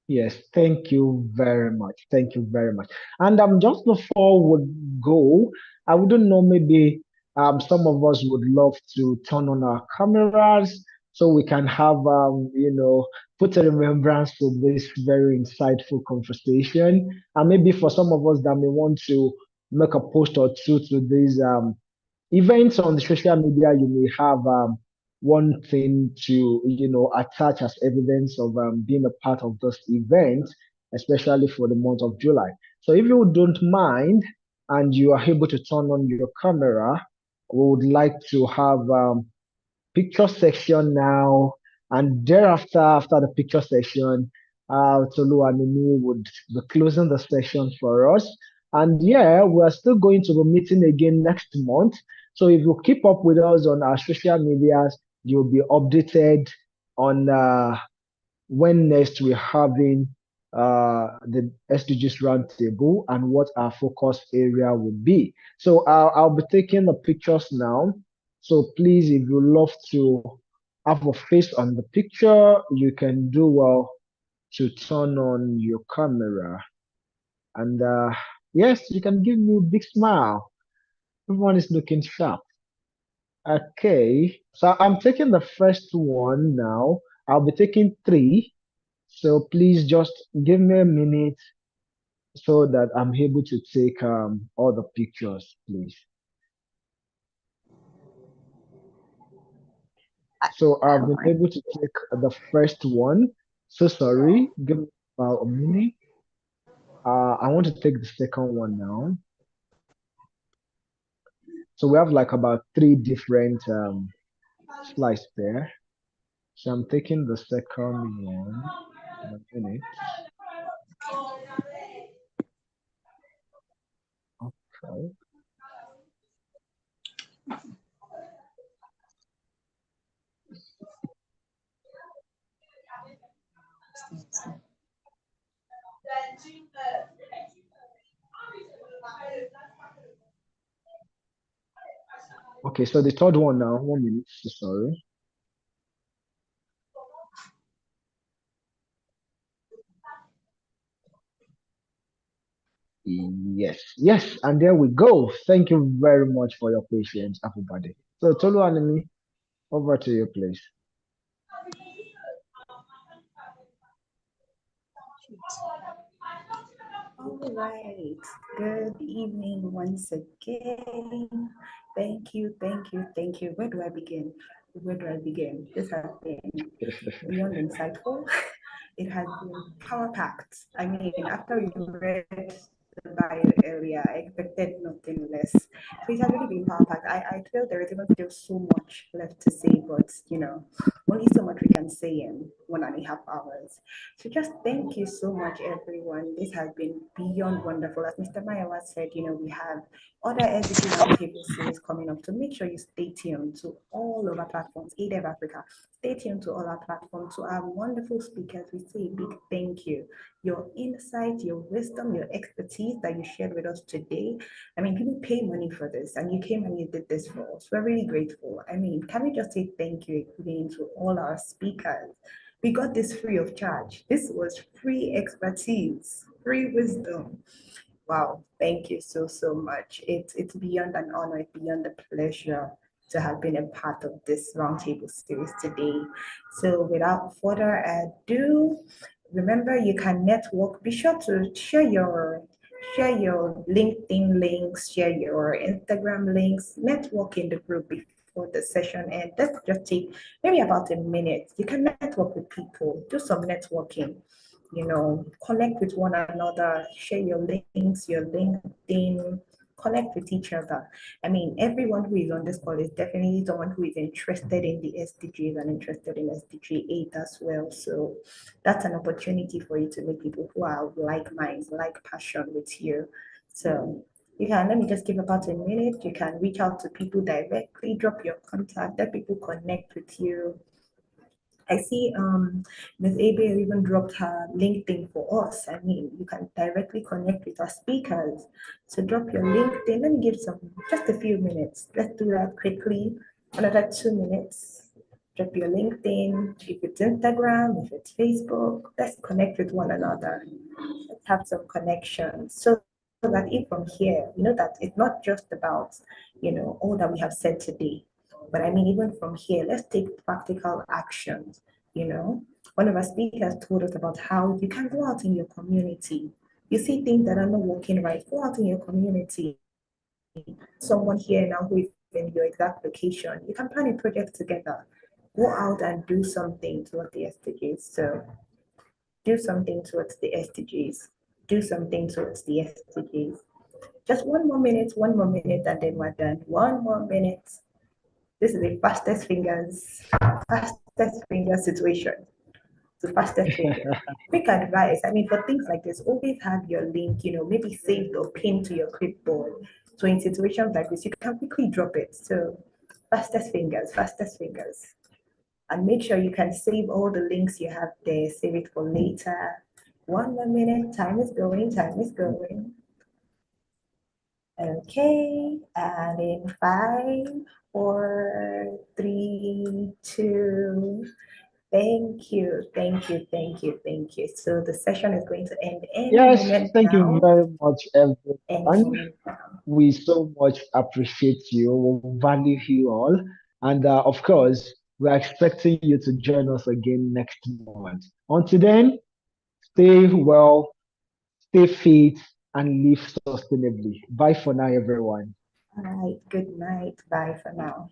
Yes, thank you very much. Thank you very much. And just before we go, I wouldn't know, maybe some of us would love to turn on our cameras so we can have put a remembrance to this very insightful conversation. And maybe for some of us that may want to make a post or two to these events on the social media, you may have one thing to attach as evidence of being a part of this event, especially for the month of July. So if you don't mind and you are able to turn on your camera, we would like to have picture section now, and thereafter, after the picture section, Tolu and Mimi would be closing the session for us. And yeah, we're still going to be meeting again next month. So if you keep up with us on our social medias, you'll be updated on when next we're having the SDGs roundtable and what our focus area will be. So I'll be taking the pictures now. So please, if you love to have a face on the picture, you can do well to turn on your camera. And yes, you can give me a big smile. Everyone is looking sharp. Okay, so I'm taking the first one now. I'll be taking three. So please just give me a minute so that I'm able to take all the pictures, please. So I've been able to take the first one. So sorry, give me about a minute. I want to take the second one now. So we have like about three different slides there. So I'm taking the second one in a minute. Okay. Okay, so the third one now, 1 minute, so sorry. Yes, and there we go. Thank you very much for your patience, everybody. So Tolu Animi, over to you, please. All right. Good evening once again. Thank you. Where do I begin? This has been beyond insightful. It has been power packed. I mean, after you read the bio area, I expected nothing less. So it has really been power packed. I feel there is even still so much left to say, but only so much we can say in 1.5 hours. So just thank you so much, everyone. This has been beyond wonderful. As Mr. Mayawa said, we have other SDG Roundtable series coming up. So make sure you stay tuned to all of our platforms, ADEV Africa. Stay tuned to all our platforms, to our wonderful speakers. We say a big thank you. Your insight, your wisdom, your expertise that you shared with us today. I mean, people pay money for this, and you came and you did this for us. We're really grateful. I mean, can we just say thank you again to all our speakers? We got this free of charge. This was free expertise, free wisdom. Wow, thank you so much. It's beyond an honor, it's beyond a pleasure to have been a part of this roundtable series today. So without further ado, remember you can network. Be sure to share share your LinkedIn links, share your Instagram links, network in the group before the session. And let's just take maybe about a minute. You can network with people, do some networking, connect with one another, share your links, your LinkedIn, connect with each other. I mean, everyone who is on this call is definitely someone who is interested in the SDGs and interested in SDG 8 as well. So that's an opportunity for you to meet people who are like minds, like passion with you. So you can, let me just give about a minute. You can reach out to people directly, drop your contact, let people connect with you. I see Ms. Abe even dropped her LinkedIn for us. I mean, you can directly connect with our speakers. So drop your LinkedIn. Let me give just a few minutes. Let's do that quickly. Another 2 minutes. Drop your LinkedIn. If it's Instagram, if it's Facebook, let's connect with one another. Let's have some connections. So that if from here, that it's not just about, all that we have said today. But I mean, even from here, let's take practical actions. One of our speakers told us about how you can go out in your community. You see things that are not working right, go out in your community. Someone here now who is in your exact location, you can plan a project together. Go out and do something towards the SDGs. So do something towards the SDGs. Do something towards the SDGs. Just one more minute, and then we're done. One more minute. This is the fastest fingers situation. The fastest finger. Quick advice. I mean, for things like this, always have your link, maybe saved or pinned to your clipboard. So in situations like this, you can quickly drop it. So fastest fingers. And make sure you can save all the links you have there, save it for later. One more minute, time is going. Okay, and in 5, 4, 3, 2, thank you. So the session is going to end any Yes, moment thank you now. very much, Any everyone. moment now. We so much appreciate you, we value you all. And of course, we're expecting you to join us again next month. Until then, stay well, stay fit, and live sustainably. Bye for now, everyone. All right, good night. Bye for now.